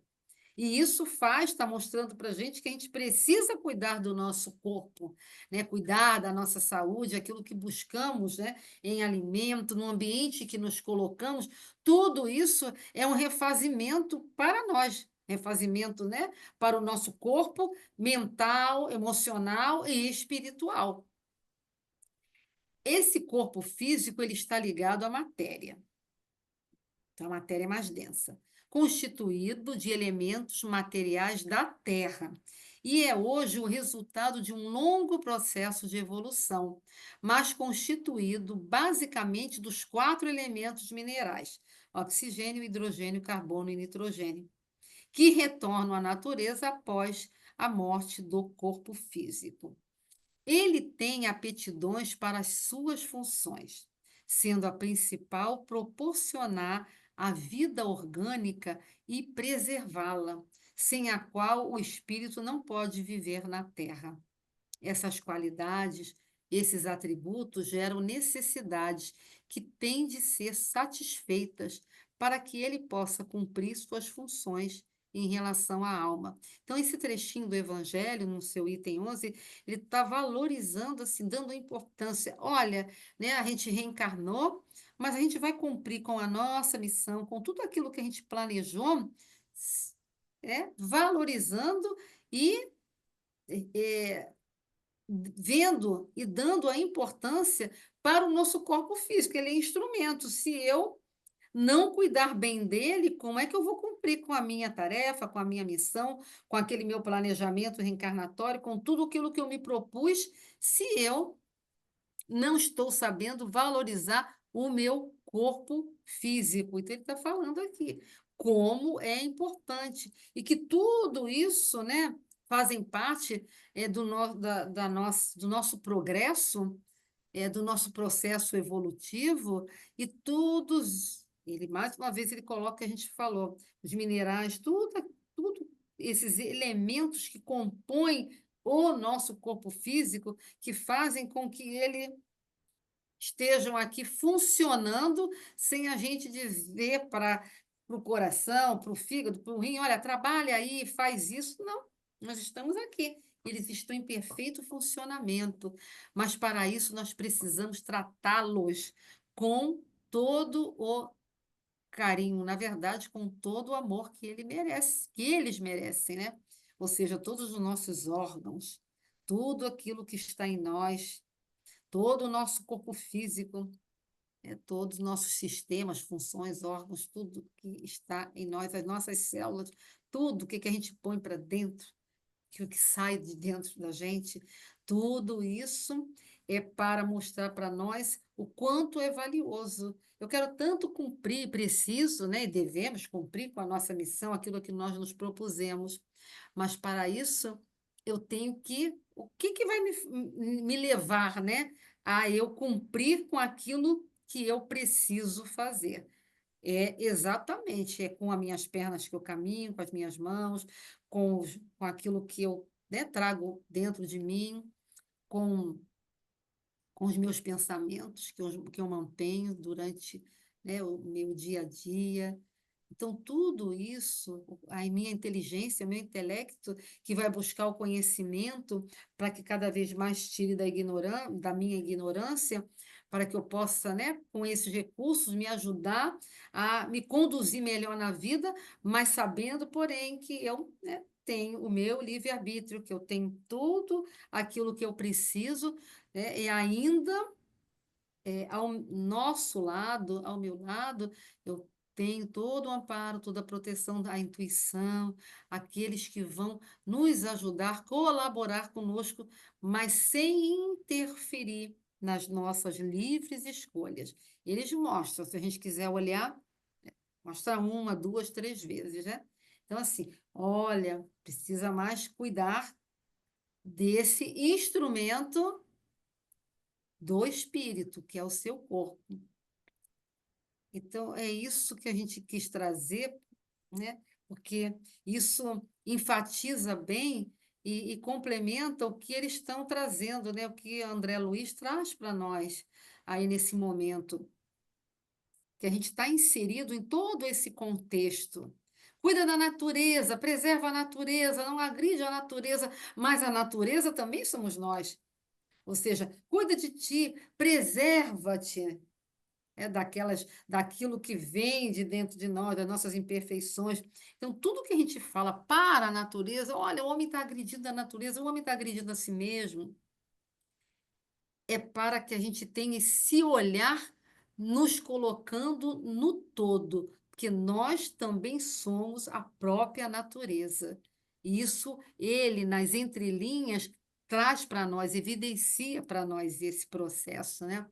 E isso está mostrando para a gente que a gente precisa cuidar do nosso corpo, né? Cuidar da nossa saúde, aquilo que buscamos, né? Em alimento, no ambiente que nos colocamos, tudo isso é um refazimento para nós, refazimento, né? Para o nosso corpo mental, emocional e espiritual. Esse corpo físico ele está ligado à matéria. Então, a matéria é mais densa, constituído de elementos materiais da Terra. E é hoje o resultado de um longo processo de evolução, mas constituído basicamente dos 4 elementos minerais: oxigênio, hidrogênio, carbono e nitrogênio, que retornam à natureza após a morte do corpo físico. Ele tem aptidões para as suas funções, sendo a principal proporcionar a vida orgânica e preservá-la, sem a qual o espírito não pode viver na Terra. Essas qualidades, esses atributos geram necessidades que têm de ser satisfeitas para que ele possa cumprir suas funções em relação à alma. Então, esse trechinho do Evangelho, no seu item 11, ele está valorizando, assim, dando importância. Olha, né, a gente reencarnou, mas a gente vai cumprir com a nossa missão, com tudo aquilo que a gente planejou, valorizando e é, vendo e dando a importância para o nosso corpo físico. Ele é instrumento. Se eu não cuidar bem dele, como é que eu vou cumprir com a minha tarefa, com a minha missão, com aquele meu planejamento reencarnatório, com tudo aquilo que eu me propus, se eu não estou sabendo valorizar o meu corpo físico? Então, ele está falando aqui como é importante e que tudo isso, né, fazem parte do nosso progresso, do nosso processo evolutivo e todos, ele mais uma vez ele coloca o que a gente falou, os minerais, tudo esses elementos que compõem o nosso corpo físico, que fazem com que ele estejam aqui funcionando sem a gente dizer para o coração, para o fígado, para o rim, olha, trabalha aí, faz isso. Não, nós estamos aqui. Eles estão em perfeito funcionamento, mas para isso nós precisamos tratá-los com todo o carinho, na verdade, com todo o amor que ele merece, que eles merecem, né? Ou seja, todos os nossos órgãos, tudo aquilo que está em nós, todo o nosso corpo físico, todos os nossos sistemas, funções, órgãos, tudo que está em nós, as nossas células, tudo que a gente põe para dentro, que o que sai de dentro da gente, tudo isso é para mostrar para nós o quanto é valioso. Eu quero tanto cumprir, preciso, né, e devemos cumprir com a nossa missão, aquilo que nós nos propusemos, mas para isso eu tenho que, o que que vai me levar, né, a eu cumprir com aquilo que eu preciso fazer? É exatamente, é com as minhas pernas que eu caminho, com as minhas mãos, com aquilo que eu, né, trago dentro de mim, com, com os meus pensamentos que eu mantenho durante, né, o meu dia a dia. Então, tudo isso, a minha inteligência, o meu intelecto, que vai buscar o conhecimento para que cada vez mais tire da minha ignorância, para que eu possa, né, com esses recursos, me ajudar a me conduzir melhor na vida, mas sabendo, porém, que eu, né, tenho o meu livre-arbítrio, que eu tenho tudo aquilo que eu preciso, né, e ainda ao nosso lado, ao meu lado, eu tenho todo o amparo, toda a proteção da intuição, aqueles que vão nos ajudar, colaborar conosco, mas sem interferir nas nossas livres escolhas. Eles mostram, se a gente quiser olhar, mostra uma, duas, três vezes, né? Então, assim, olha, precisa mais cuidar desse instrumento do espírito, que é o seu corpo. Então, é isso que a gente quis trazer, né? Porque isso enfatiza bem e complementa o que eles estão trazendo, né? O que André Luiz traz para nós aí nesse momento, que a gente está inserido em todo esse contexto. Cuida da natureza, preserva a natureza, não agride a natureza, mas a natureza também somos nós. Ou seja, cuida de ti, preserva-te, daquilo que vem de dentro de nós, das nossas imperfeições. Então, tudo que a gente fala para a natureza, olha, o homem está agredindo a natureza, o homem está agredindo a si mesmo, é para que a gente tenha esse olhar nos colocando no todo, porque nós também somos a própria natureza. E isso, ele, nas entrelinhas, traz para nós, evidencia para nós esse processo, né?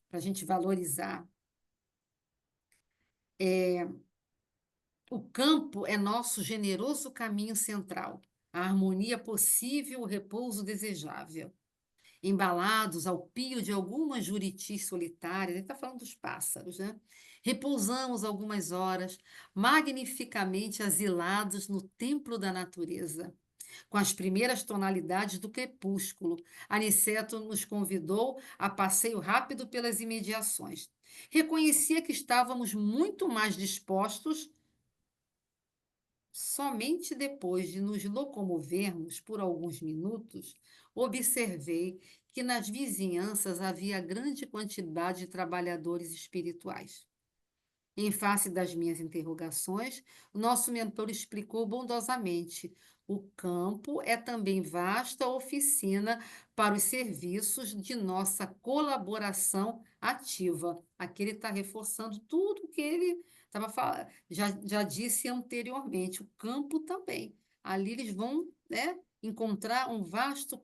Para a gente valorizar. O campo é nosso generoso caminho central, a harmonia possível, o repouso desejável. Embalados ao pio de algumas juritis solitárias, ele está falando dos pássaros, né? Repousamos algumas horas, magnificamente asilados no templo da natureza. Com as primeiras tonalidades do crepúsculo, Aniceto nos convidou a passeio rápido pelas imediações. Reconhecia que estávamos muito mais dispostos. Somente depois de nos locomovermos por alguns minutos, observei que nas vizinhanças havia grande quantidade de trabalhadores espirituais. Em face das minhas interrogações, o nosso mentor explicou bondosamente: o campo é também vasta oficina para os serviços de nossa colaboração ativa. Aqui ele está reforçando tudo que ele estava falando, já disse anteriormente. O campo também. Ali eles vão, né, encontrar um vasto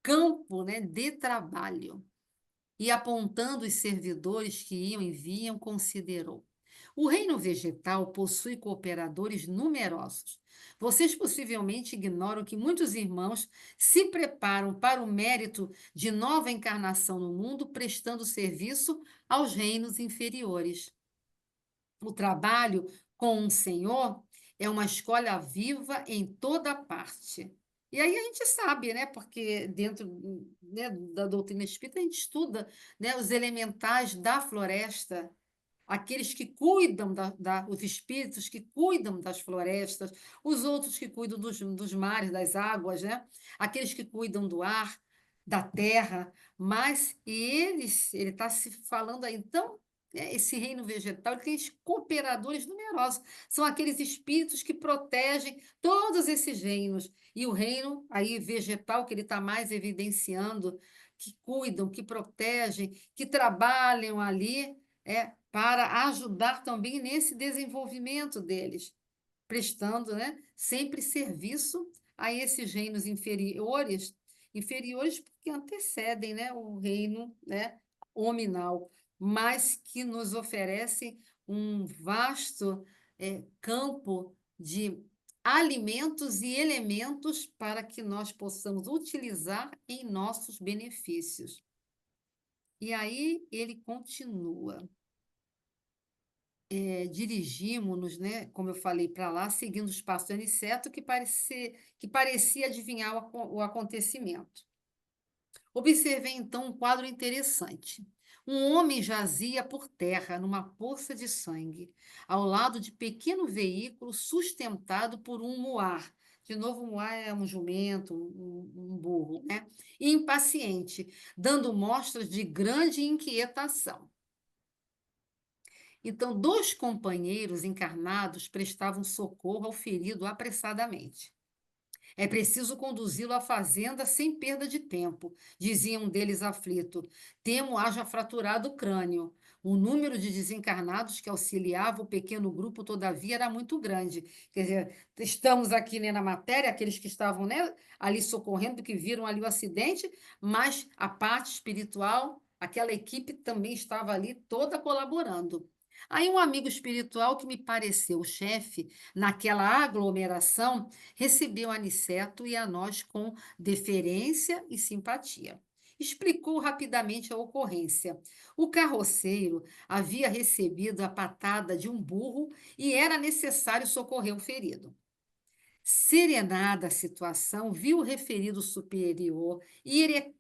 campo, né, de trabalho. E apontando os servidores que iam e vinham, considerou: o reino vegetal possui cooperadores numerosos. Vocês possivelmente ignoram que muitos irmãos se preparam para o mérito de nova encarnação no mundo, prestando serviço aos reinos inferiores. O trabalho com um senhor é uma escola viva em toda parte. E aí a gente sabe, né? Porque dentro, né, da doutrina espírita a gente estuda, né, os elementais da floresta, aqueles que cuidam os espíritos que cuidam das florestas, os outros que cuidam dos mares, das águas, né? Aqueles que cuidam do ar, da terra, mas ele está se falando aí, então esse reino vegetal, ele tem cooperadores numerosos, são aqueles espíritos que protegem todos esses reinos. E o reino aí vegetal, que ele está mais evidenciando, que cuidam, que protegem, que trabalham ali, para ajudar também nesse desenvolvimento deles, prestando, né, sempre serviço a esses reinos inferiores, inferiores porque antecedem, né, o reino, né, hominal, mas que nos oferecem um vasto campo de alimentos e elementos para que nós possamos utilizar em nossos benefícios. E aí ele continua. Dirigimos-nos, né, como eu falei, para lá, seguindo os passos do Aniceto, que parecia adivinhar o acontecimento. Observei então um quadro interessante. Um homem jazia por terra numa poça de sangue, ao lado de pequeno veículo sustentado por um muar. De novo, um muar é um jumento, um burro, né? E impaciente, dando mostras de grande inquietação. Então, 2 companheiros encarnados prestavam socorro ao ferido apressadamente. É preciso conduzi-lo à fazenda sem perda de tempo, dizia um deles aflito. Temo haja fraturado o crânio. O número de desencarnados que auxiliava o pequeno grupo, todavia, era muito grande. Quer dizer, estamos aqui, né, na matéria, aqueles que estavam, né, ali socorrendo, que viram ali o acidente, mas a parte espiritual, aquela equipe também estava ali toda colaborando. Aí um amigo espiritual que me pareceu chefe naquela aglomeração recebeu Aniceto e a nós com deferência e simpatia. Explicou rapidamente a ocorrência. O carroceiro havia recebido a patada de um burro e era necessário socorrer o ferido. Serenada a situação, viu o referido superior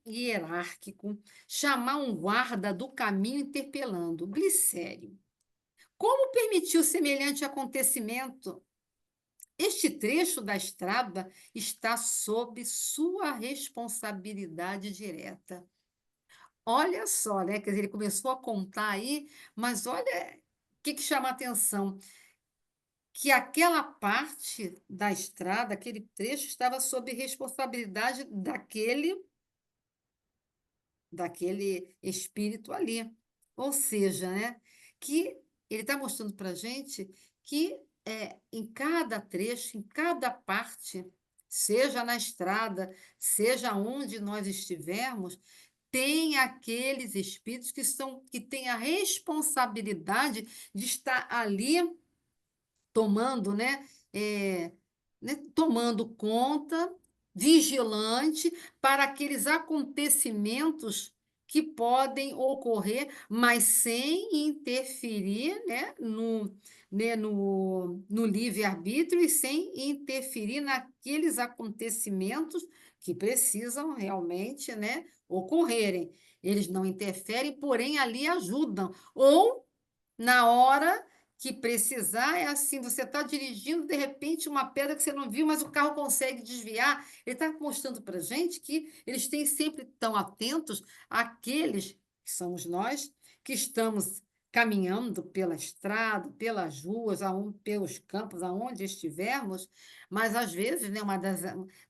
hierárquico chamar um guarda do caminho interpelando: Glicério, como permitiu semelhante acontecimento? Este trecho da estrada está sob sua responsabilidade direta. Olha só, né? Quer dizer, ele começou a contar aí, mas olha o que chama a atenção, que aquela parte da estrada, aquele trecho, estava sob responsabilidade daquele espírito ali. Ou seja, né, que ele está mostrando para a gente que em cada trecho, em cada parte, seja na estrada, seja onde nós estivermos, tem aqueles espíritos que têm a responsabilidade de estar ali tomando, tomando conta, vigilante para aqueles acontecimentos que podem ocorrer, mas sem interferir, no livre-arbítrio e sem interferir naqueles acontecimentos que precisam realmente, né, ocorrerem. Eles não interferem, porém ali ajudam. Ou na hora que precisar, é assim, você está dirigindo, de repente, uma pedra que você não viu, mas o carro consegue desviar. Ele está mostrando para a gente que eles têm sempre tão atentos àqueles que somos nós, que estamos caminhando pela estrada, pelas ruas, pelos campos, aonde estivermos, mas às vezes, né,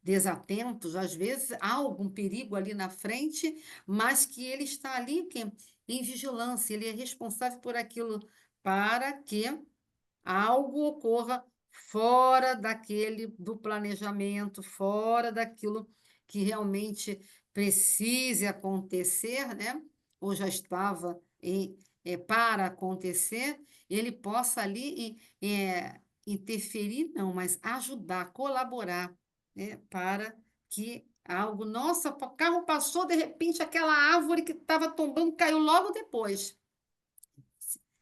desatentos, às vezes há algum perigo ali na frente, mas que ele está ali em vigilância, ele é responsável por aquilo para que algo ocorra fora do planejamento, fora daquilo que realmente precise acontecer, né? Ou já estava para acontecer, ele possa ali interferir, não, mas ajudar, colaborar, né? Para que algo, nossa, o carro passou, de repente, aquela árvore que estava tombando caiu logo depois.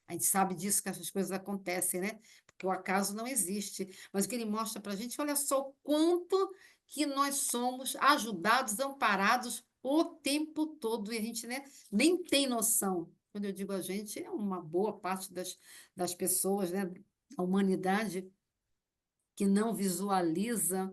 A gente sabe disso, que essas coisas acontecem, né? Porque o acaso não existe. Mas o que ele mostra para a gente, olha só o quanto que nós somos ajudados, amparados o tempo todo. E a gente, né, nem tem noção. Quando eu digo a gente, é uma boa parte das pessoas, né, da humanidade, que não visualiza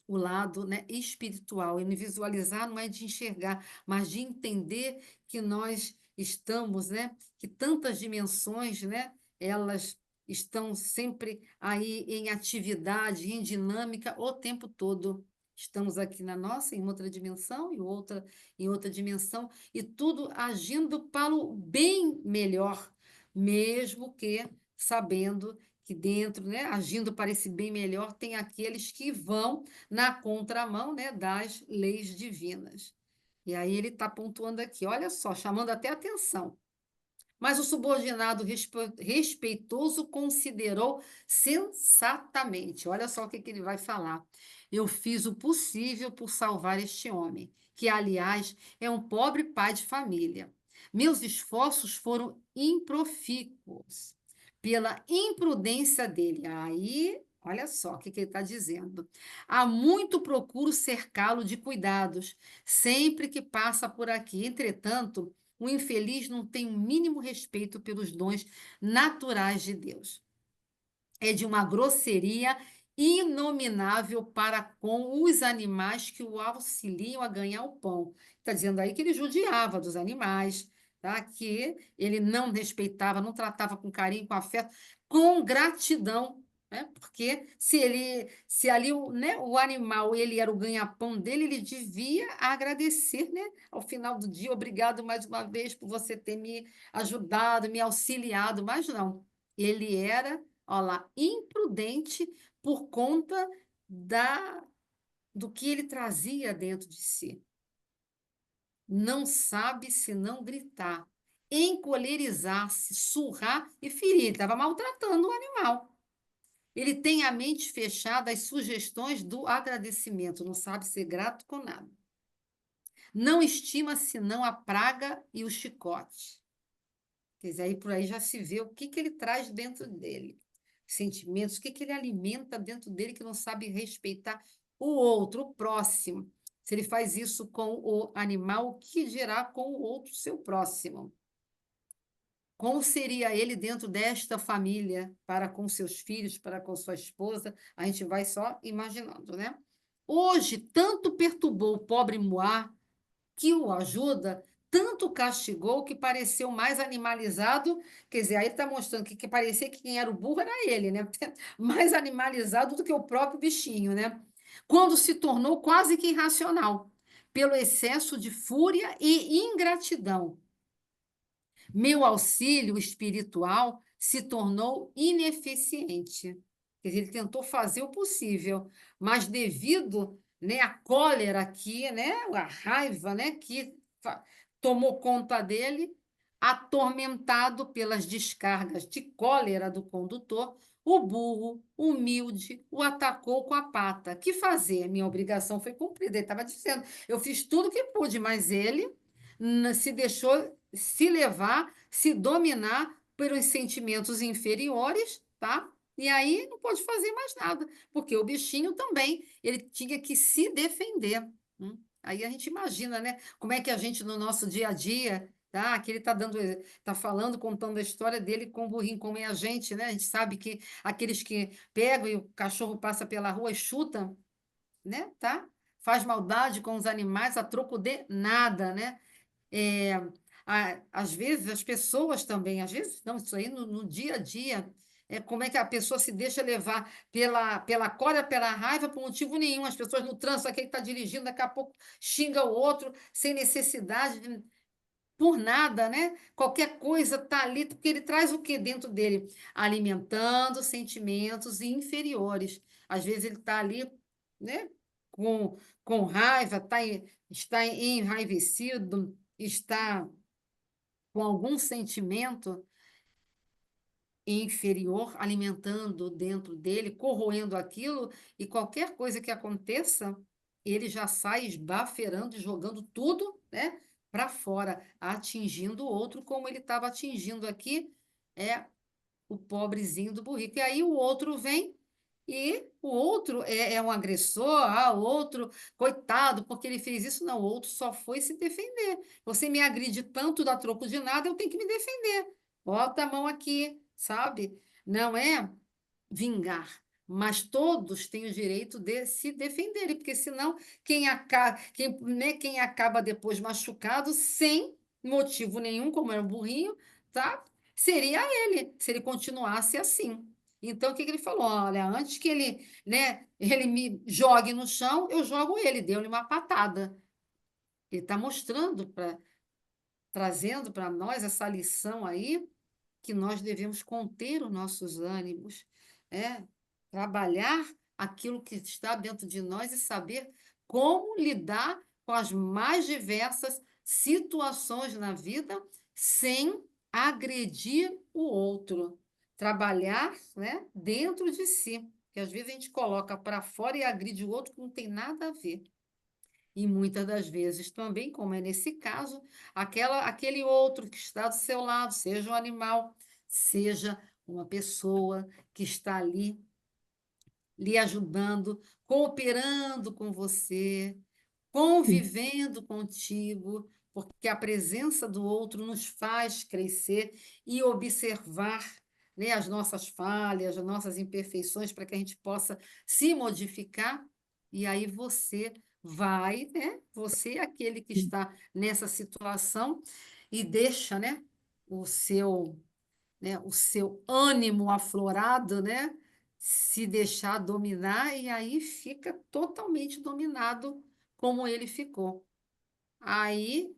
o lado, né, espiritual. E visualizar não é de enxergar, mas de entender que nós estamos, né? Que tantas dimensões, né? Elas estão sempre aí em atividade, em dinâmica o tempo todo. Estamos aqui na nossa, em outra dimensão, e outra em outra dimensão, e tudo agindo para o bem melhor, mesmo que sabendo que dentro, né, agindo para esse bem melhor, tem aqueles que vão na contramão, né, das leis divinas. E aí ele está pontuando aqui, olha só, chamando até atenção. Mas o subordinado respeitoso considerou sensatamente. Olha só o que ele vai falar. Eu fiz o possível por salvar este homem, que, aliás, é um pobre pai de família. Meus esforços foram improfícuos pela imprudência dele. Aí, olha só o que ele está dizendo. Há muito procuro cercá-lo de cuidados, sempre que passa por aqui. Entretanto, o infeliz não tem o mínimo respeito pelos dons naturais de Deus. É de uma grosseria inominável para com os animais que o auxiliam a ganhar o pão. Está dizendo aí que ele judiava dos animais, tá? Que ele não respeitava, não tratava com carinho, com afeto, com gratidão. Né? Porque se ali né, o animal ele era o ganha-pão dele, ele devia agradecer, né? Ao final do dia, obrigado mais uma vez por você ter me ajudado, me auxiliado, mas não. Ele era, olha lá, imprudente por conta do que ele trazia dentro de si. Não sabe senão gritar, encolerizar-se, surrar e ferir. Ele estava maltratando o animal. Ele tem a mente fechada às sugestões do agradecimento, não sabe ser grato com nada. Não estima senão a praga e o chicote. Quer dizer, aí por aí já se vê o que ele traz dentro dele. Sentimentos, o que ele alimenta dentro dele que não sabe respeitar o outro, o próximo. Se ele faz isso com o animal, o que dirá com o outro, seu próximo? Como seria ele dentro desta família, para com seus filhos, para com sua esposa? A gente vai só imaginando, né? Hoje, tanto perturbou o pobre Moá, que o ajuda, tanto castigou que pareceu mais animalizado, quer dizer, aí está mostrando que parecia que quem era o burro era ele, né? Mais animalizado do que o próprio bichinho, né? Quando se tornou quase que irracional, pelo excesso de fúria e ingratidão. Meu auxílio espiritual se tornou ineficiente. Quer dizer, ele tentou fazer o possível, mas devido, né, à cólera aqui, né, a raiva, né, que tomou conta dele, atormentado pelas descargas de cólera do condutor, o burro, humilde, o atacou com a pata. Que fazer? Minha obrigação foi cumprida. Ele estava dizendo, eu fiz tudo o que pude, mas ele se deixou se levar, se dominar pelos sentimentos inferiores, tá? E aí não pode fazer mais nada, porque o bichinho também, ele tinha que se defender. Aí a gente imagina, né? Como é que a gente no nosso dia a dia, tá? Que ele tá falando, contando a história dele com o burrinho, como é a gente, né? A gente sabe que aqueles que pegam e o cachorro passa pela rua e chuta, né? Tá? Faz maldade com os animais a troco de nada, né? É, às vezes as pessoas também, às vezes não, isso aí no dia a dia, como é que a pessoa se deixa levar pela cólera, pela raiva, por motivo nenhum. As pessoas no trânsito, aquele que está dirigindo, daqui a pouco xinga o outro, sem necessidade, por nada, né? Qualquer coisa está ali, porque ele traz o que dentro dele? Alimentando sentimentos inferiores. Às vezes ele está ali, né? Com raiva, está enraivecido, está com algum sentimento inferior alimentando dentro dele, corroendo aquilo, e qualquer coisa que aconteça, ele já sai esbaforando e jogando tudo, né, para fora, atingindo o outro, como ele estava atingindo aqui, o pobrezinho do burrico. E aí o outro vem e o outro é um agressor, o outro, coitado, porque ele fez isso. Não, o outro só foi se defender. Você me agride tanto, dá troco de nada, eu tenho que me defender. Bota a mão aqui, sabe? Não é vingar, mas todos têm o direito de se defenderem, porque senão quem acaba depois machucado sem motivo nenhum, como era um burrinho, tá? Seria ele, se ele continuasse assim. Então, o que que ele falou? Olha, antes que ele, né, ele me jogue no chão, eu jogo ele, deu-lhe uma patada. Ele está mostrando, trazendo para nós essa lição aí, que nós devemos conter os nossos ânimos, trabalhar aquilo que está dentro de nós e saber como lidar com as mais diversas situações na vida sem agredir o outro. Trabalhar, né, dentro de si, porque às vezes a gente coloca para fora e agride o outro que não tem nada a ver. E muitas das vezes também, como é nesse caso, aquele outro que está do seu lado, seja um animal, seja uma pessoa que está ali lhe ajudando, cooperando com você, convivendo contigo, porque a presença do outro nos faz crescer e observar, né, as nossas falhas, as nossas imperfeições, para que a gente possa se modificar. E aí você vai, né? Você é aquele que está nessa situação e deixa, o seu ânimo aflorado, né, se deixar dominar, e aí fica totalmente dominado como ele ficou. Aí,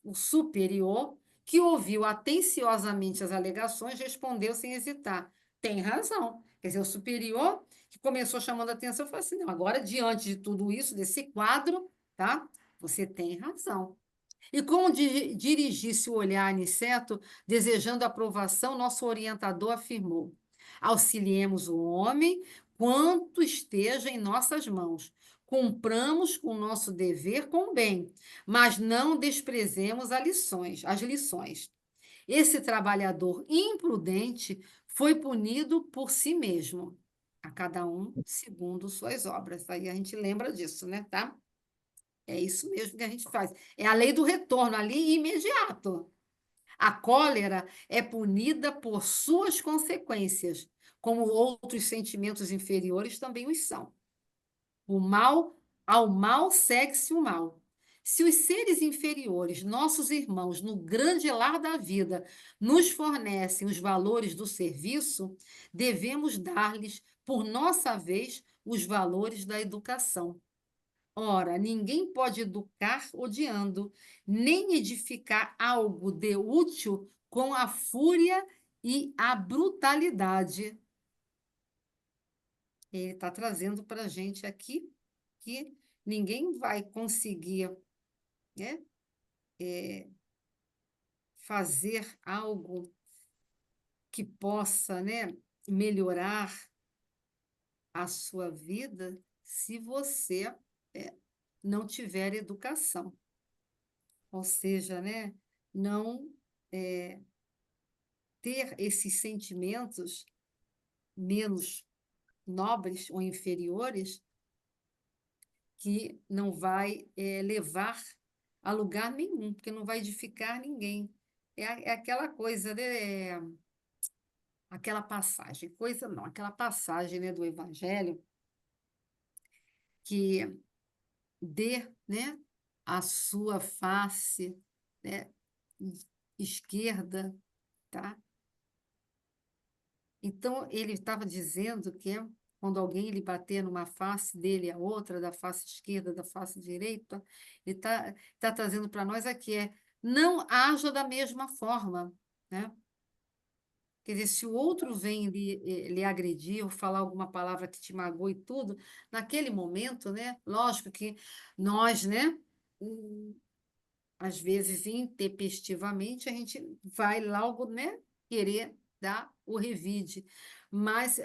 o superior, que ouviu atenciosamente as alegações, respondeu sem hesitar: tem razão. Quer dizer, o superior, que começou chamando a atenção, falou assim: não, agora, diante de tudo isso, desse quadro, tá? Você tem razão. E como dirigisse o olhar a Aniceto, desejando aprovação, nosso orientador afirmou: auxiliemos o homem quanto esteja em nossas mãos. Cumpramos com o nosso dever com bem, mas não desprezemos as lições. Esse trabalhador imprudente foi punido por si mesmo, a cada um segundo suas obras. Aí a gente lembra disso, né, tá? É isso mesmo que a gente faz. É a lei do retorno ali imediato. A cólera é punida por suas consequências, como outros sentimentos inferiores também os são. O mal, ao mal segue-se o mal. Se os seres inferiores, nossos irmãos, no grande lar da vida, nos fornecem os valores do serviço, devemos dar-lhes, por nossa vez, os valores da educação. Ora, ninguém pode educar odiando, nem edificar algo de útil com a fúria e a brutalidade. Ele está trazendo para a gente aqui que ninguém vai conseguir, né, fazer algo que possa, né, melhorar a sua vida se você não tiver educação. Ou seja, né, não ter esses sentimentos menos nobres ou inferiores que não vai levar a lugar nenhum, porque não vai edificar ninguém. É aquela coisa, né? Aquela passagem, coisa não, aquela passagem, né, do Evangelho que dê, né, a sua face, né, esquerda, tá? Então, ele estava dizendo que quando alguém lhe bater numa face dele, a outra, da face esquerda, da face direita, ele tá trazendo para nós aqui, não haja da mesma forma, né? Quer dizer, se o outro vem lhe agredir ou falar alguma palavra que te magoe e tudo, naquele momento, né? Lógico que nós, né? Às vezes, intempestivamente, a gente vai logo, né, querer dar o revide. Mas,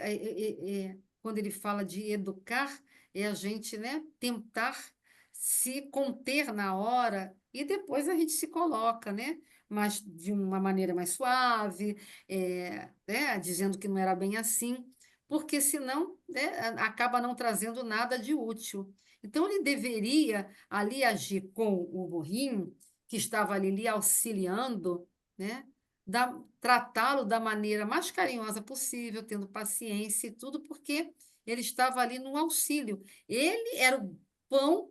quando ele fala de educar, é a gente, né, tentar se conter na hora e depois a gente se coloca, né, mas de uma maneira mais suave, né, dizendo que não era bem assim, porque senão, né, acaba não trazendo nada de útil. Então, ele deveria ali agir com o burrinho, que estava ali lhe auxiliando, né? Tratá-lo da maneira mais carinhosa possível, tendo paciência e tudo, porque ele estava ali no auxílio. Ele era o pão,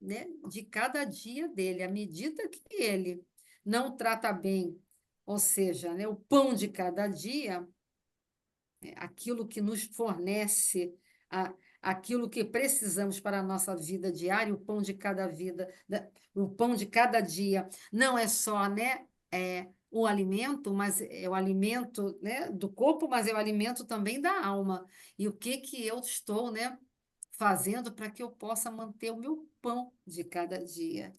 né, de cada dia dele. À medida que ele não trata bem, ou seja, né, o pão de cada dia, aquilo que nos fornece aquilo que precisamos para a nossa vida diária, o pão de cada vida, o pão de cada dia, não é só, né, o alimento, mas é o alimento, né, do corpo, mas é o alimento também da alma. E o que que eu estou, né, fazendo para que eu possa manter o meu pão de cada dia,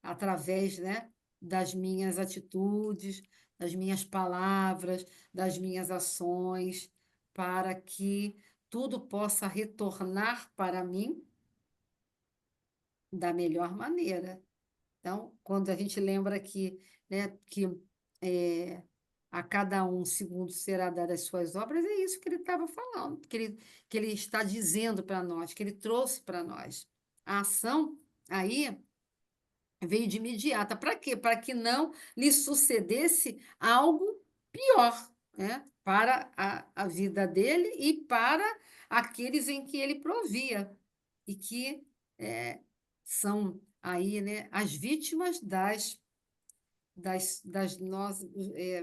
através, né, das minhas atitudes, das minhas palavras, das minhas ações, para que tudo possa retornar para mim da melhor maneira. Então, quando a gente lembra que, né, que é, a cada um segundo será dada as suas obras, é isso que ele estava falando, que ele está dizendo para nós, que ele trouxe para nós. A ação aí veio de imediata. Para quê? Para que não lhe sucedesse algo pior, né? Para a vida dele e para aqueles em que ele provia, e que são aí, né, as vítimas das nossas,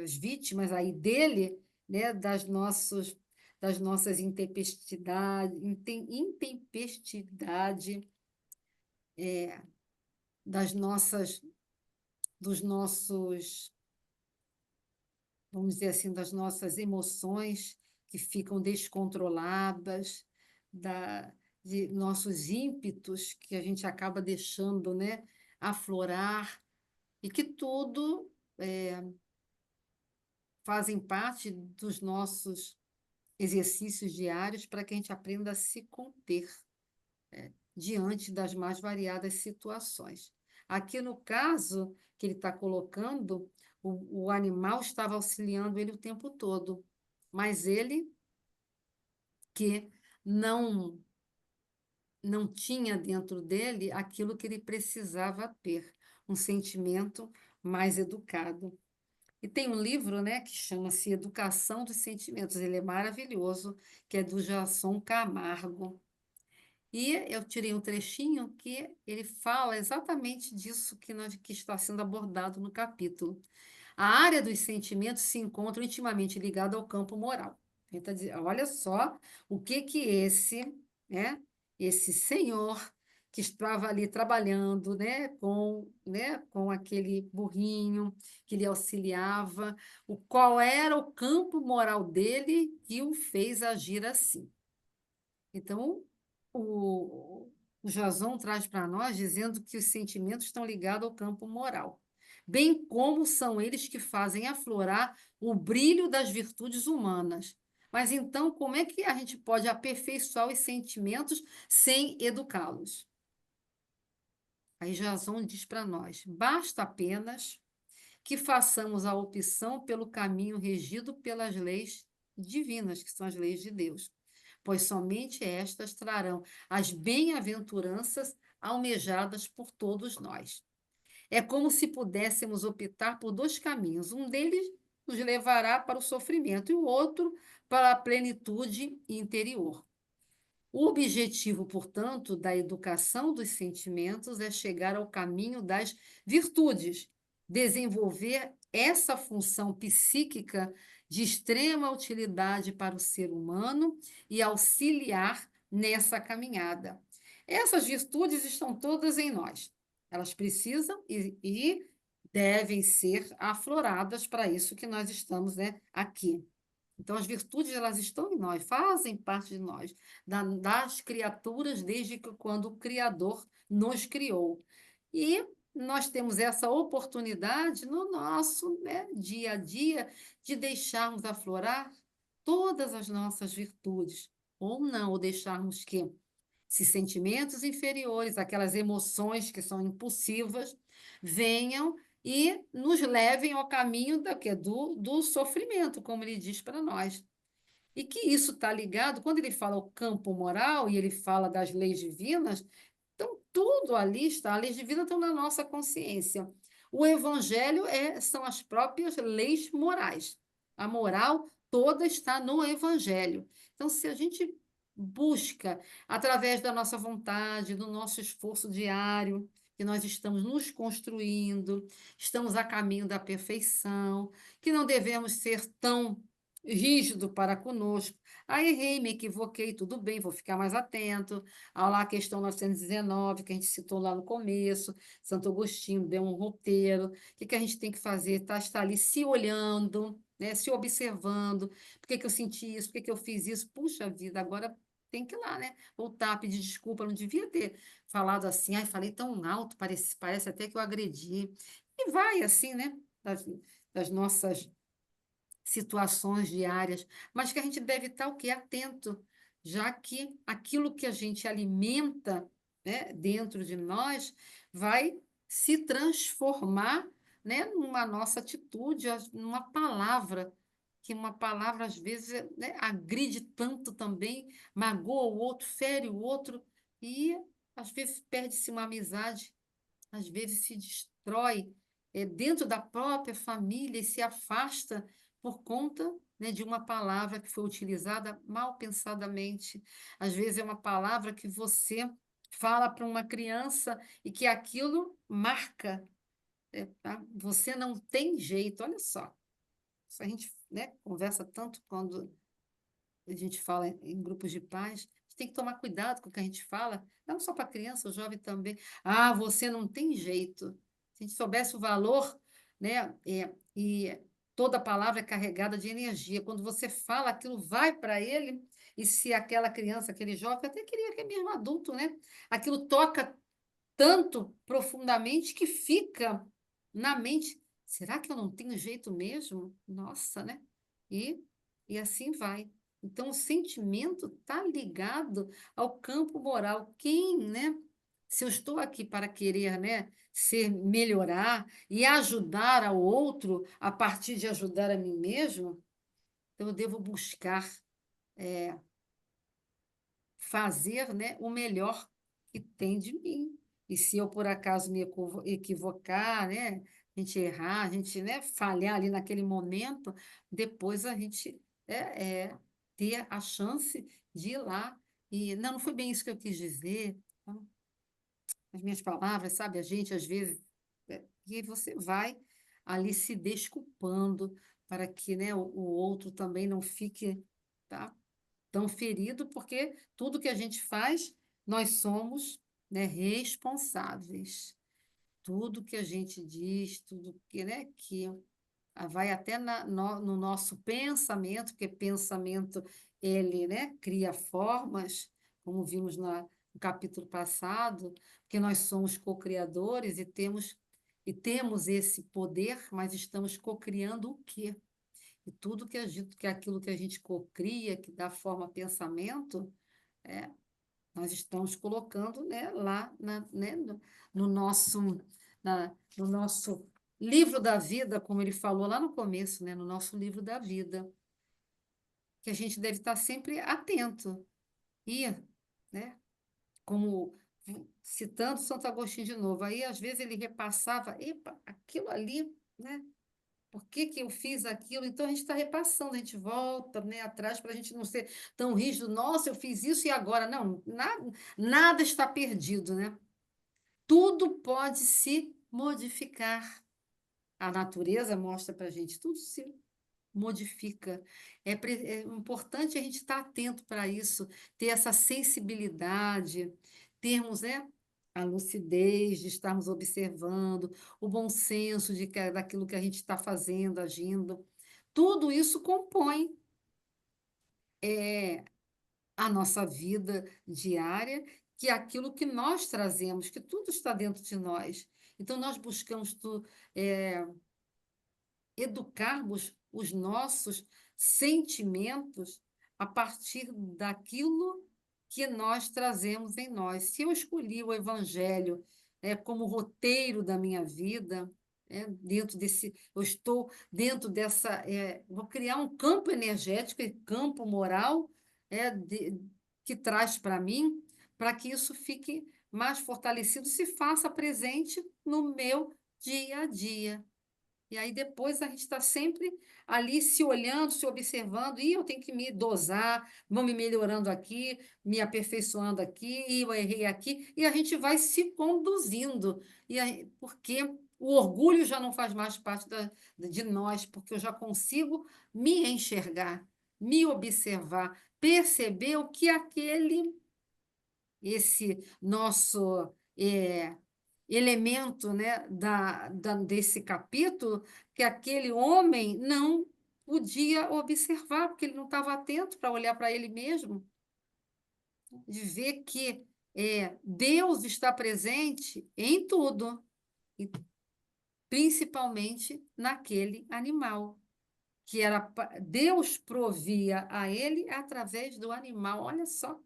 as vítimas aí dele, né, das nossas intempestividade, das nossas, dos nossos, vamos dizer assim, das nossas emoções que ficam descontroladas, de nossos ímpetos que a gente acaba deixando, né, aflorar, e que tudo fazem parte dos nossos exercícios diários para que a gente aprenda a se conter diante das mais variadas situações. Aqui no caso que ele está colocando, o animal estava auxiliando ele o tempo todo, mas ele que não não tinha dentro dele aquilo que ele precisava ter, um sentimento mais educado. E tem um livro, né, que chama-se Educação dos Sentimentos, ele é maravilhoso, que é do Jason Camargo. E eu tirei um trechinho que ele fala exatamente disso que está sendo abordado no capítulo. A área dos sentimentos se encontra intimamente ligada ao campo moral. Ele tá dizendo, olha só o que né, esse senhor que estava ali trabalhando, né, com aquele burrinho que lhe auxiliava, qual era o campo moral dele que o fez agir assim. Então, o Jason traz para nós dizendo que os sentimentos estão ligados ao campo moral, bem como são eles que fazem aflorar o brilho das virtudes humanas. Mas então, como é que a gente pode aperfeiçoar os sentimentos sem educá-los? Aí Jason diz para nós: basta apenas que façamos a opção pelo caminho regido pelas leis divinas, que são as leis de Deus, pois somente estas trarão as bem-aventuranças almejadas por todos nós. É como se pudéssemos optar por dois caminhos. Um deles nos levará para o sofrimento e o outro para a plenitude interior. O objetivo, portanto, da educação dos sentimentos é chegar ao caminho das virtudes, desenvolver essa função psíquica de extrema utilidade para o ser humano e auxiliar nessa caminhada. Essas virtudes estão todas em nós. Elas precisam e devem ser afloradas para isso que nós estamos, né, aqui. Então, as virtudes, elas estão em nós, fazem parte de nós, das criaturas, desde que quando o Criador nos criou. E nós temos essa oportunidade no nosso, né, dia a dia de deixarmos aflorar todas as nossas virtudes, ou não, ou deixarmos que esses sentimentos inferiores, aquelas emoções que são impulsivas, venham e nos levem ao caminho do sofrimento, como ele diz para nós. E que isso está ligado, quando ele fala o campo moral e ele fala das leis divinas, então tudo ali está, as leis divinas estão na nossa consciência. O evangelho são as próprias leis morais. A moral toda está no evangelho. Então, se a gente busca, através da nossa vontade, do nosso esforço diário, que nós estamos nos construindo, estamos a caminho da perfeição, que não devemos ser tão rígido para conosco. Ah, errei, me equivoquei, tudo bem, vou ficar mais atento. A lá a questão 919, que a gente citou lá no começo, Santo Agostinho deu um roteiro. O que que a gente tem que fazer? Tá, estar ali se olhando, né, se observando. Por que que eu senti isso? Por que que eu fiz isso? Puxa vida, agora tem que ir lá, né? Voltar, pedir desculpa. Não devia ter falado assim, ai, falei tão alto, parece até que eu agredi. E vai assim, né? Das nossas situações diárias, mas que a gente deve estar o quê? Atento, já que aquilo que a gente alimenta, né, dentro de nós vai se transformar, né, numa nossa atitude, numa palavra, que uma palavra às vezes, né, agride tanto também, magoa o outro, fere o outro, e às vezes perde-se uma amizade, às vezes se destrói dentro da própria família e se afasta por conta, né, de uma palavra que foi utilizada mal pensadamente. Às vezes é uma palavra que você fala para uma criança e que aquilo marca, tá? Você não tem jeito, olha só. Isso a gente, né, conversa tanto quando a gente fala em grupos de pais, a gente tem que tomar cuidado com o que a gente fala, não só para a criança, o jovem também. Ah, você não tem jeito. Se a gente soubesse o valor, né, e toda palavra é carregada de energia. Quando você fala, aquilo vai para ele, e se aquela criança, aquele jovem, até queria que é mesmo adulto, né? Aquilo toca tanto profundamente que fica na mente. Será que eu não tenho jeito mesmo? Nossa, né? E, e assim vai. Então, o sentimento está ligado ao campo moral. Quem, né? Se eu estou aqui para querer, né, ser melhorar e ajudar ao outro a partir de ajudar a mim mesmo, então eu devo buscar fazer, né, o melhor que tem de mim. E se eu, por acaso, me equivocar, né, a gente errar, a gente, né, falhar ali naquele momento, depois a gente ter a chance de ir lá e, não, não foi bem isso que eu quis dizer, tá? As minhas palavras, sabe, a gente, às vezes, e você vai ali se desculpando para que, né, o outro também não fique, tá, tão ferido, porque tudo que a gente faz, nós somos, né, responsáveis. Tudo que a gente diz, tudo que, né, que vai até no nosso pensamento, porque pensamento, ele, né, cria formas, como vimos no capítulo passado, que nós somos co-criadores e temos esse poder, mas estamos co-criando o quê? E tudo que aquilo que a gente cocria, que dá forma a pensamento, é, nós estamos colocando, né, lá né, no nosso, no nosso livro da vida, como ele falou lá no começo, né, no nosso livro da vida, que a gente deve estar sempre atento. E, né, como citando Santo Agostinho de novo, aí às vezes ele repassava, epa, aquilo ali, né? Por que que eu fiz aquilo? Então a gente está repassando, a gente volta, né, atrás para a gente não ser tão rígido. Nossa, eu fiz isso e agora? Não, nada está perdido, né? Tudo pode se modificar. A natureza mostra para a gente, tudo se modifica. É importante a gente estar atento para isso, ter essa sensibilidade, termos, né, a lucidez de estarmos observando, o bom senso daquilo que a gente está fazendo, agindo. Tudo isso compõe a nossa vida diária, que é aquilo que nós trazemos, que tudo está dentro de nós. Então, nós buscamos educarmos os nossos sentimentos a partir daquilo que nós trazemos em nós. Se eu escolhi o Evangelho como roteiro da minha vida, eu estou dentro dessa, vou criar um campo energético e campo moral que traz para mim, para que isso fique mais fortalecido, se faça presente no meu dia a dia. E aí depois a gente está sempre ali se olhando, se observando, e eu tenho que me dosar, vou me melhorando aqui, me aperfeiçoando aqui, e eu errei aqui, e a gente vai se conduzindo. E aí, porque o orgulho já não faz mais parte de nós, porque eu já consigo me enxergar, me observar, perceber o que esse nosso elemento, né, desse capítulo, que aquele homem não podia observar, porque ele não estava atento para olhar para ele mesmo, de ver que Deus está presente em tudo, e principalmente naquele animal, que era Deus provia a ele através do animal. Olha só,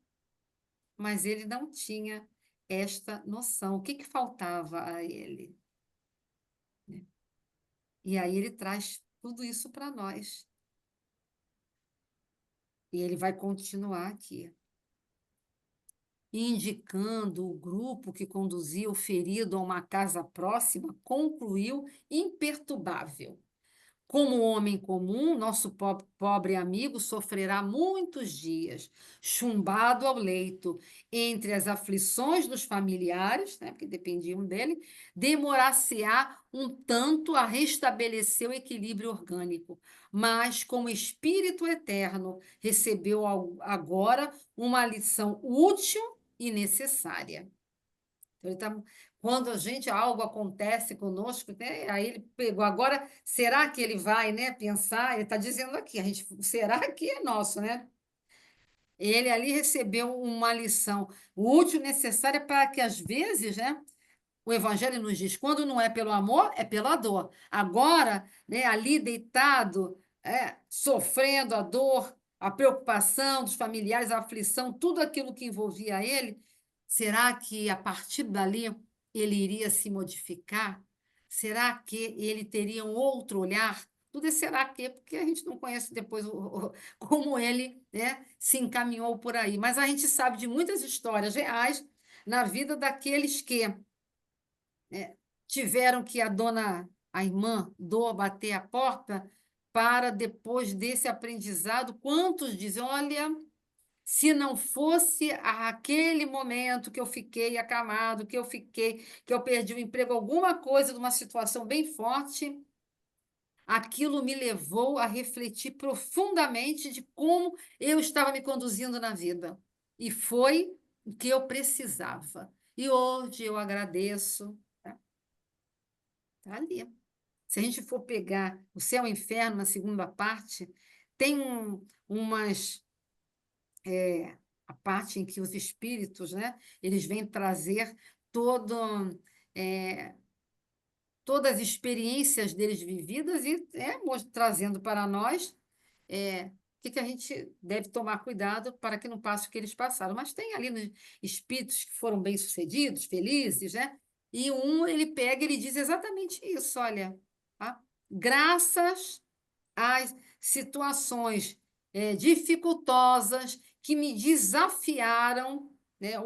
mas ele não tinha esta noção. O que que faltava a ele? E aí ele traz tudo isso para nós. E ele vai continuar aqui, indicando o grupo que conduzia o ferido a uma casa próxima, concluiu imperturbável. Como homem comum, nosso pobre amigo sofrerá muitos dias, chumbado ao leito, entre as aflições dos familiares, né, porque dependiam dele, demorar-se-á um tanto a restabelecer o equilíbrio orgânico, mas como espírito eterno, recebeu agora uma lição útil e necessária. Então, quando algo acontece conosco, né, aí ele pegou. Agora, será que ele vai, né, pensar? Ele está dizendo aqui, será que é nosso, né? Ele ali recebeu uma lição útil, necessária para que, às vezes, né, o Evangelho nos diz, quando não é pelo amor, é pela dor. Agora, né, ali deitado, sofrendo a dor, a preocupação dos familiares, a aflição, tudo aquilo que envolvia ele, será que a partir dali ele iria se modificar? Será que ele teria um outro olhar? Tudo é será que, porque a gente não conhece depois como ele, né, se encaminhou por aí. Mas a gente sabe de muitas histórias reais na vida daqueles que tiveram que a irmã Dor, bater a porta para, depois desse aprendizado, quantos dizem, olha, se não fosse aquele momento que eu fiquei acamado, que eu perdi o emprego, alguma coisa de uma situação bem forte, aquilo me levou a refletir profundamente de como eu estava me conduzindo na vida. E foi o que eu precisava. E hoje eu agradeço. Está ali. Se a gente for pegar o céu e o inferno na segunda parte, tem a parte em que os espíritos, né, eles vêm trazer todo, é, todas as experiências deles vividas e trazendo para nós que a gente deve tomar cuidado para que não passe o que eles passaram. Mas tem ali espíritos que foram bem-sucedidos, felizes, né? E ele pega e ele diz exatamente isso, olha, tá? Graças às situações dificultosas que me desafiaram, né,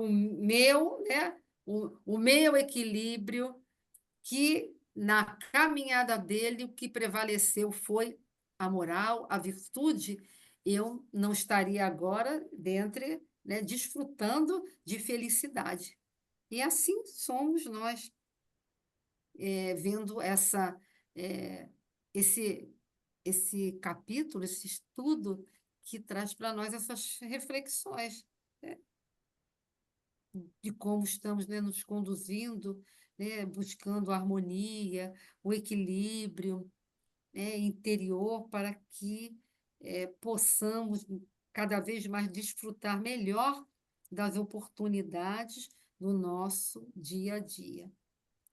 o meu equilíbrio, que na caminhada dele o que prevaleceu foi a moral, a virtude, eu não estaria agora dentre, né, desfrutando de felicidade. E assim somos nós, vendo é, esse, esse capítulo, esse estudo que traz para nós essas reflexões, né, de como estamos, né, nos conduzindo, né, buscando a harmonia, o equilíbrio, né, interior, para que possamos cada vez mais desfrutar melhor das oportunidades do nosso dia a dia.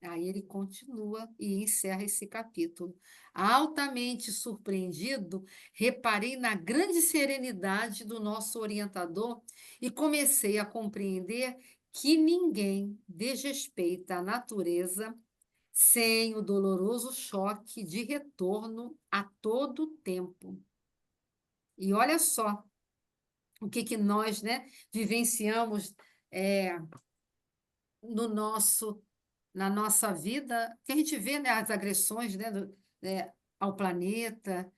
Aí ele continua e encerra esse capítulo. Altamente surpreendido, reparei na grande serenidade do nosso orientador e comecei a compreender que ninguém desrespeita a natureza sem o doloroso choque de retorno a todo tempo. E olha só o que nós, né, vivenciamos é, no nosso na nossa vida, que a gente vê, né, as agressões, né, ao planeta,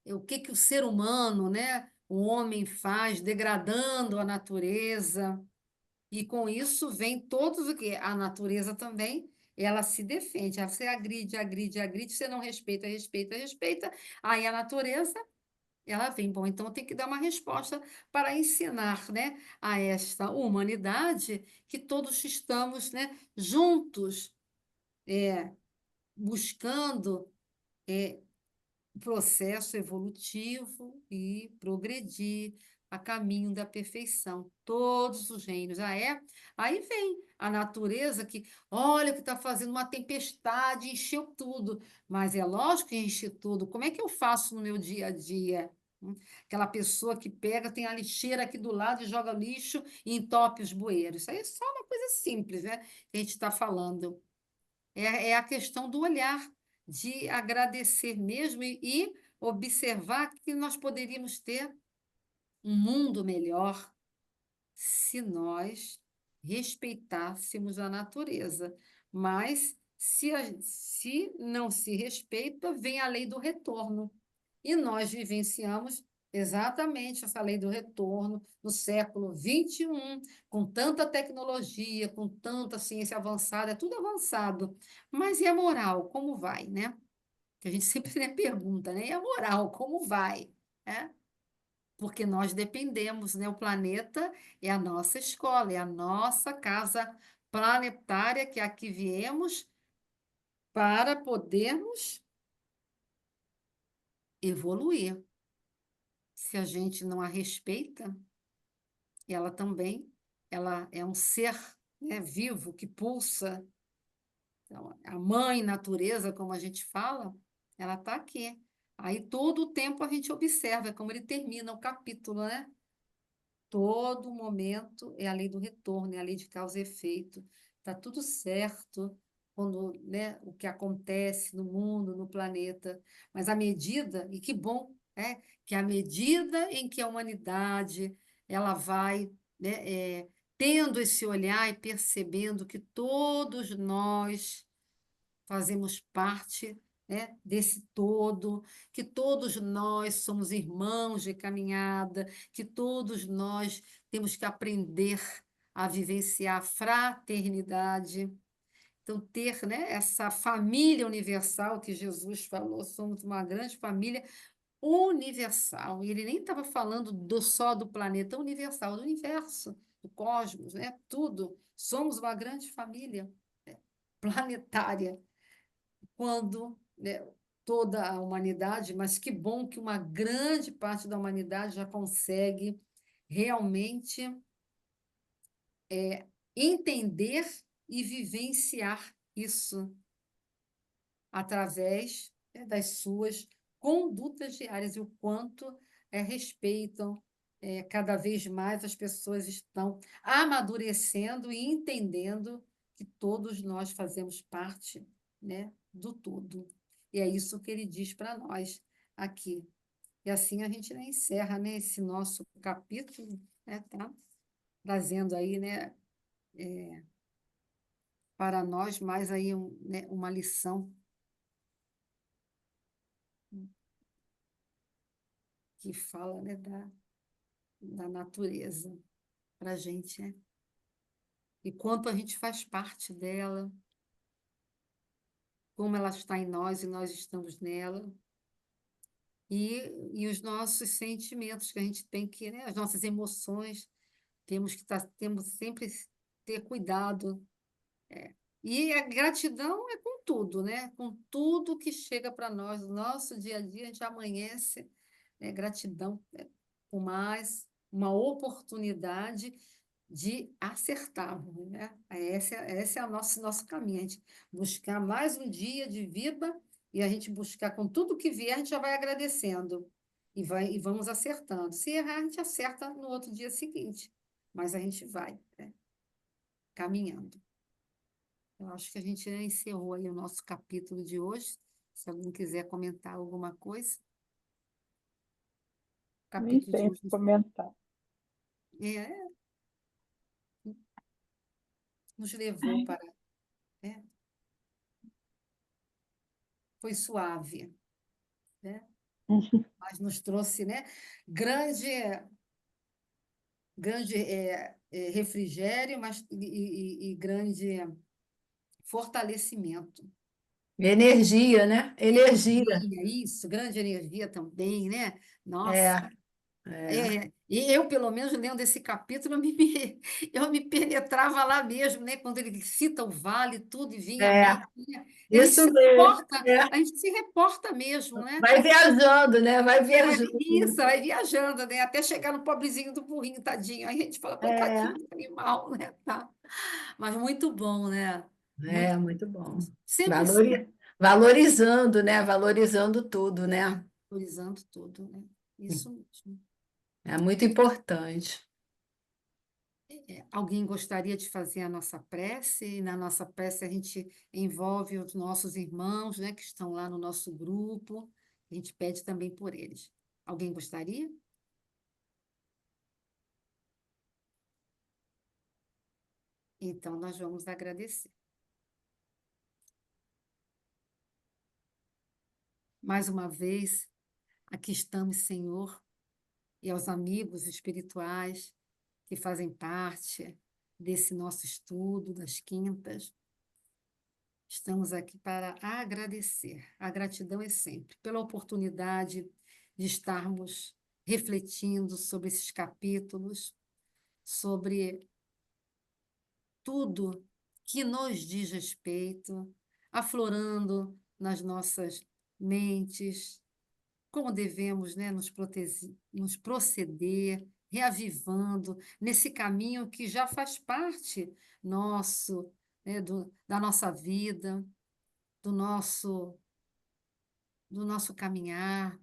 o que que o ser humano, né, o homem faz, degradando a natureza, e com isso vem todos o que a natureza também, ela se defende. Aí você agride, agride, agride, você não respeita, respeita, respeita, aí a natureza ela vem. Bom, então tem que dar uma resposta para ensinar, né, a esta humanidade que todos estamos, né, juntos, buscando processo evolutivo e progredir a caminho da perfeição. Todos os reinos. Aí vem a natureza que, olha, que está fazendo uma tempestade, encheu tudo. Mas é lógico que enche tudo. Como é que eu faço no meu dia a dia? Aquela pessoa que pega, tem a lixeira aqui do lado e joga lixo e entope os bueiros. Isso aí é só uma coisa simples, né? Que a gente está falando. É a questão do olhar, de agradecer mesmo e observar que nós poderíamos ter um mundo melhor se nós respeitássemos a natureza. Mas se não se respeita, vem a lei do retorno. E nós vivenciamos exatamente essa lei do retorno no século XXI, com tanta tecnologia, com tanta ciência avançada, é tudo avançado. Mas e a moral, como vai, né? Que a gente sempre né, pergunta, né? E a moral, como vai? É? Porque nós dependemos, né? O planeta é a nossa escola, é a nossa casa planetária que aqui viemos para podermos evoluir. Se a gente não a respeita, ela também, ela é um ser, né, vivo que pulsa. Então, a mãe natureza, como a gente fala, ela está aqui. Aí todo o tempo a gente observa é como ele termina o capítulo, né? Todo momento é a lei do retorno, é a lei de causa e efeito. Está tudo certo quando, né, o que acontece no mundo, no planeta. Mas à medida, e que bom, que à medida em que a humanidade ela vai, né, tendo esse olhar e percebendo que todos nós fazemos parte, né, desse todo, que todos nós somos irmãos de caminhada, que todos nós temos que aprender a vivenciar a fraternidade. Então, ter, né, essa família universal que Jesus falou, somos uma grande família universal. E ele nem estava falando só do planeta universal, do universo, do cosmos, né? Tudo. Somos uma grande família, né, planetária quando, né, toda a humanidade, mas que bom que uma grande parte da humanidade já consegue realmente entender e vivenciar isso através, né, das suas condutas diárias e o quanto respeitam. Cada vez mais as pessoas estão amadurecendo e entendendo que todos nós fazemos parte, né, do todo. E é isso que ele diz para nós aqui. E assim a gente, né, encerra, né, esse nosso capítulo, né, tá trazendo aí, né, para nós mais aí né, uma lição que fala, né, da natureza para a gente, né? E quanto a gente faz parte dela, como ela está em nós e nós estamos nela, e os nossos sentimentos que a gente tem que, né, as nossas emoções, temos sempre ter cuidado. E a gratidão é com tudo, né? Com tudo que chega para nós, no nosso dia a dia, a gente amanhece, né? Gratidão, né? Com mais uma oportunidade de acertarmos, né? Esse é o nosso caminho, a gente buscar mais um dia de vida e a gente buscar com tudo que vier, a gente já vai agradecendo e vamos acertando. Se errar, a gente acerta no outro dia seguinte, mas a gente vai, né, caminhando. Eu acho que a gente né, encerrou aí o nosso capítulo de hoje. Se alguém quiser comentar alguma coisa, o Nem capítulo de sei o que hoje comentar. é, nos levou para, né, foi suave, né? Mas nos trouxe, né, grande, grande refrigério, mas e grande fortalecimento. Energia, né? Energia. Energia, isso, grande energia também, né? Nossa. É, é, E eu, pelo menos, lendo esse capítulo, eu me penetrava lá mesmo, né? Quando ele cita o vale, tudo, e vinha à é. mente, né? E Isso mesmo. É. a gente se reporta mesmo, né? Vai viajando, né? Vai Isso, viajando. vai viajando, né? Até chegar no pobrezinho do burrinho, tadinho. Aí a gente fala, É, coitadinho do animal, né? Tá. Mas muito bom, né? Muito, é muito bom. sempre Valorizando, né? Valorizando tudo, né? valorizando tudo, né? Isso mesmo. É muito importante. Alguém gostaria de fazer a nossa prece, e na nossa prece a gente envolve os nossos irmãos, né, que estão lá no nosso grupo, a gente pede também por eles. Alguém gostaria? Então, nós vamos agradecer. Mais uma vez, aqui estamos, Senhor, e aos amigos espirituais que fazem parte desse nosso estudo das quintas. Estamos aqui para agradecer. A gratidão é sempre pela oportunidade de estarmos refletindo sobre esses capítulos, sobre tudo que nos diz respeito, aflorando nas nossas mentes como devemos, né, nos proceder, reavivando nesse caminho que já faz parte nosso, né, da nossa vida, do nosso caminhar,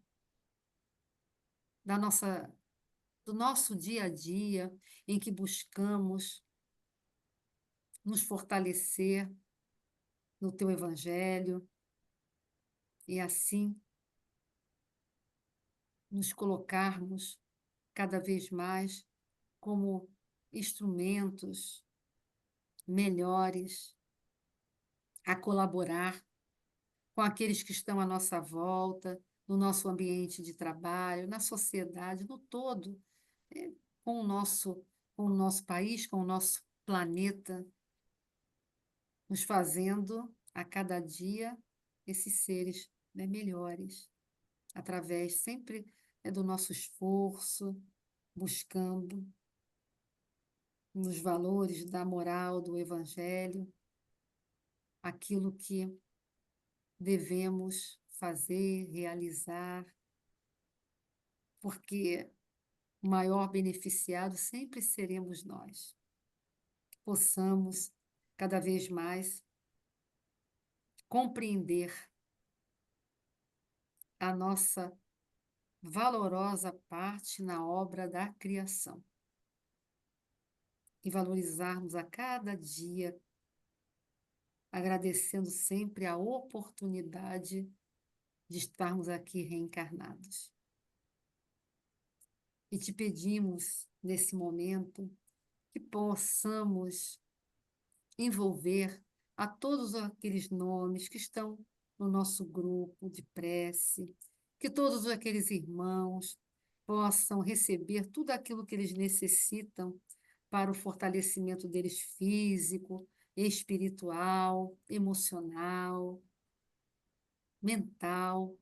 da nossa, do nosso dia a dia, em que buscamos nos fortalecer no teu evangelho e assim nos colocarmos cada vez mais como instrumentos melhores a colaborar com aqueles que estão à nossa volta, no nosso ambiente de trabalho, na sociedade, no todo, eh, com o nosso, com o nosso país, com o nosso planeta, nos fazendo a cada dia esses seres, né, melhores, através sempre, né, do nosso esforço, buscando nos valores da moral do Evangelho, aquilo que devemos fazer, realizar, porque o maior beneficiado sempre seremos nós. Possamos cada vez mais compreender a nossa valorosa parte na obra da criação e valorizarmos a cada dia, agradecendo sempre a oportunidade de estarmos aqui reencarnados. E te pedimos, nesse momento, que possamos envolver a todos aqueles nomes que estão no nosso grupo de prece, que todos aqueles irmãos possam receber tudo aquilo que eles necessitam para o fortalecimento deles físico, espiritual, emocional, mental,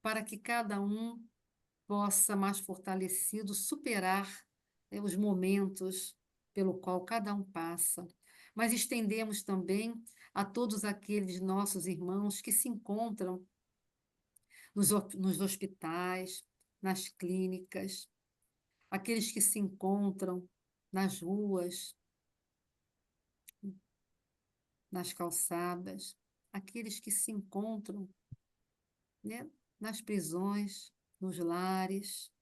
para que cada um possa, mais fortalecido, superar, os momentos pelo qual cada um passa. Mas estendemos também a todos aqueles nossos irmãos que se encontram nos hospitais, nas clínicas, aqueles que se encontram nas ruas, nas calçadas, aqueles que se encontram, né, nas prisões, nos lares,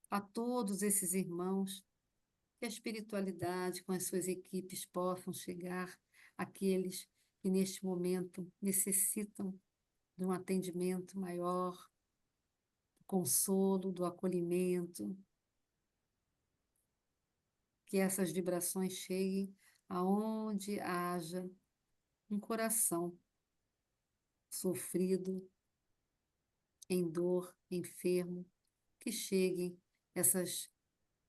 a todos esses irmãos, que a espiritualidade, com as suas equipes, possam chegar àqueles que neste momento necessitam de um atendimento maior, do consolo, do acolhimento, que essas vibrações cheguem aonde haja um coração sofrido, em dor, enfermo, que cheguem essas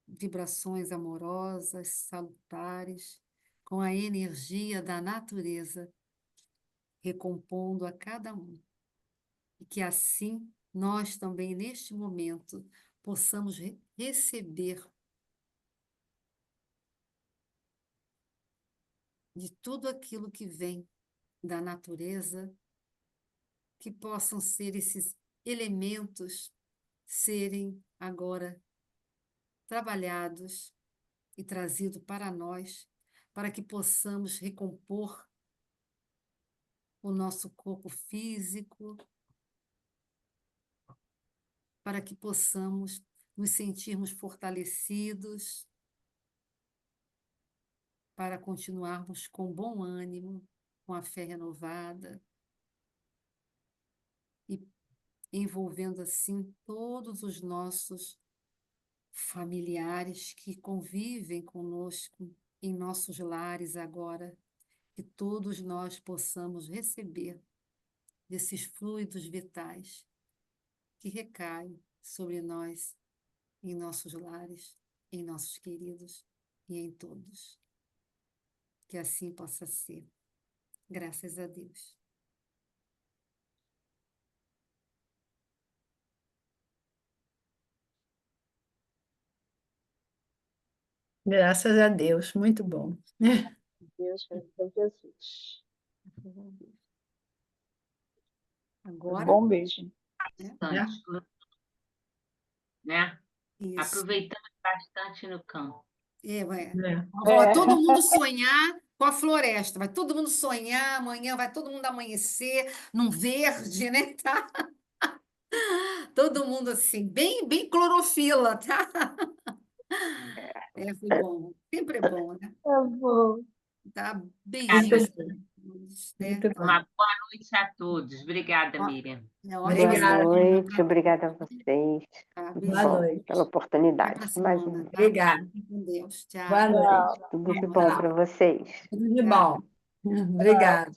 vibrações amorosas, salutares, com a energia da natureza, recompondo a cada um. E que assim nós também, neste momento, possamos receber de tudo aquilo que vem da natureza, que possam ser esses elementos serem agora trabalhados e trazidos para nós, para que possamos recompor o nosso corpo físico, para que possamos nos sentirmos fortalecidos, para continuarmos com bom ânimo, com a fé renovada e envolvendo assim todos os nossos familiares que convivem conosco em nossos lares agora, que todos nós possamos receber desses fluidos vitais que recaem sobre nós, em nossos lares, em nossos queridos e em todos. Que assim possa ser. Graças a Deus. Graças a Deus, muito bom. Deus, graças a Jesus. Agora, Bom mesmo. Bastante, né? isso. Aproveitamos bastante no campo. Vai todo mundo sonhar com a floresta, vai todo mundo sonhar, amanhã vai todo mundo amanhecer num verde, né? Tá? Todo mundo assim, bem clorofila, tá? Foi bom, sempre é bom, né? Tá bom. Tá? Beijinhos. Muito bom. Uma boa noite a todos. Obrigada, Miriam. Obrigada. Boa noite, obrigada a vocês. Boa Bom, noite. pela oportunidade. Até a Mais semana, uma. tá? Obrigada. Fique com Deus. Tchau. Boa noite. Tudo de bom para vocês. Tudo de bom. Obrigada.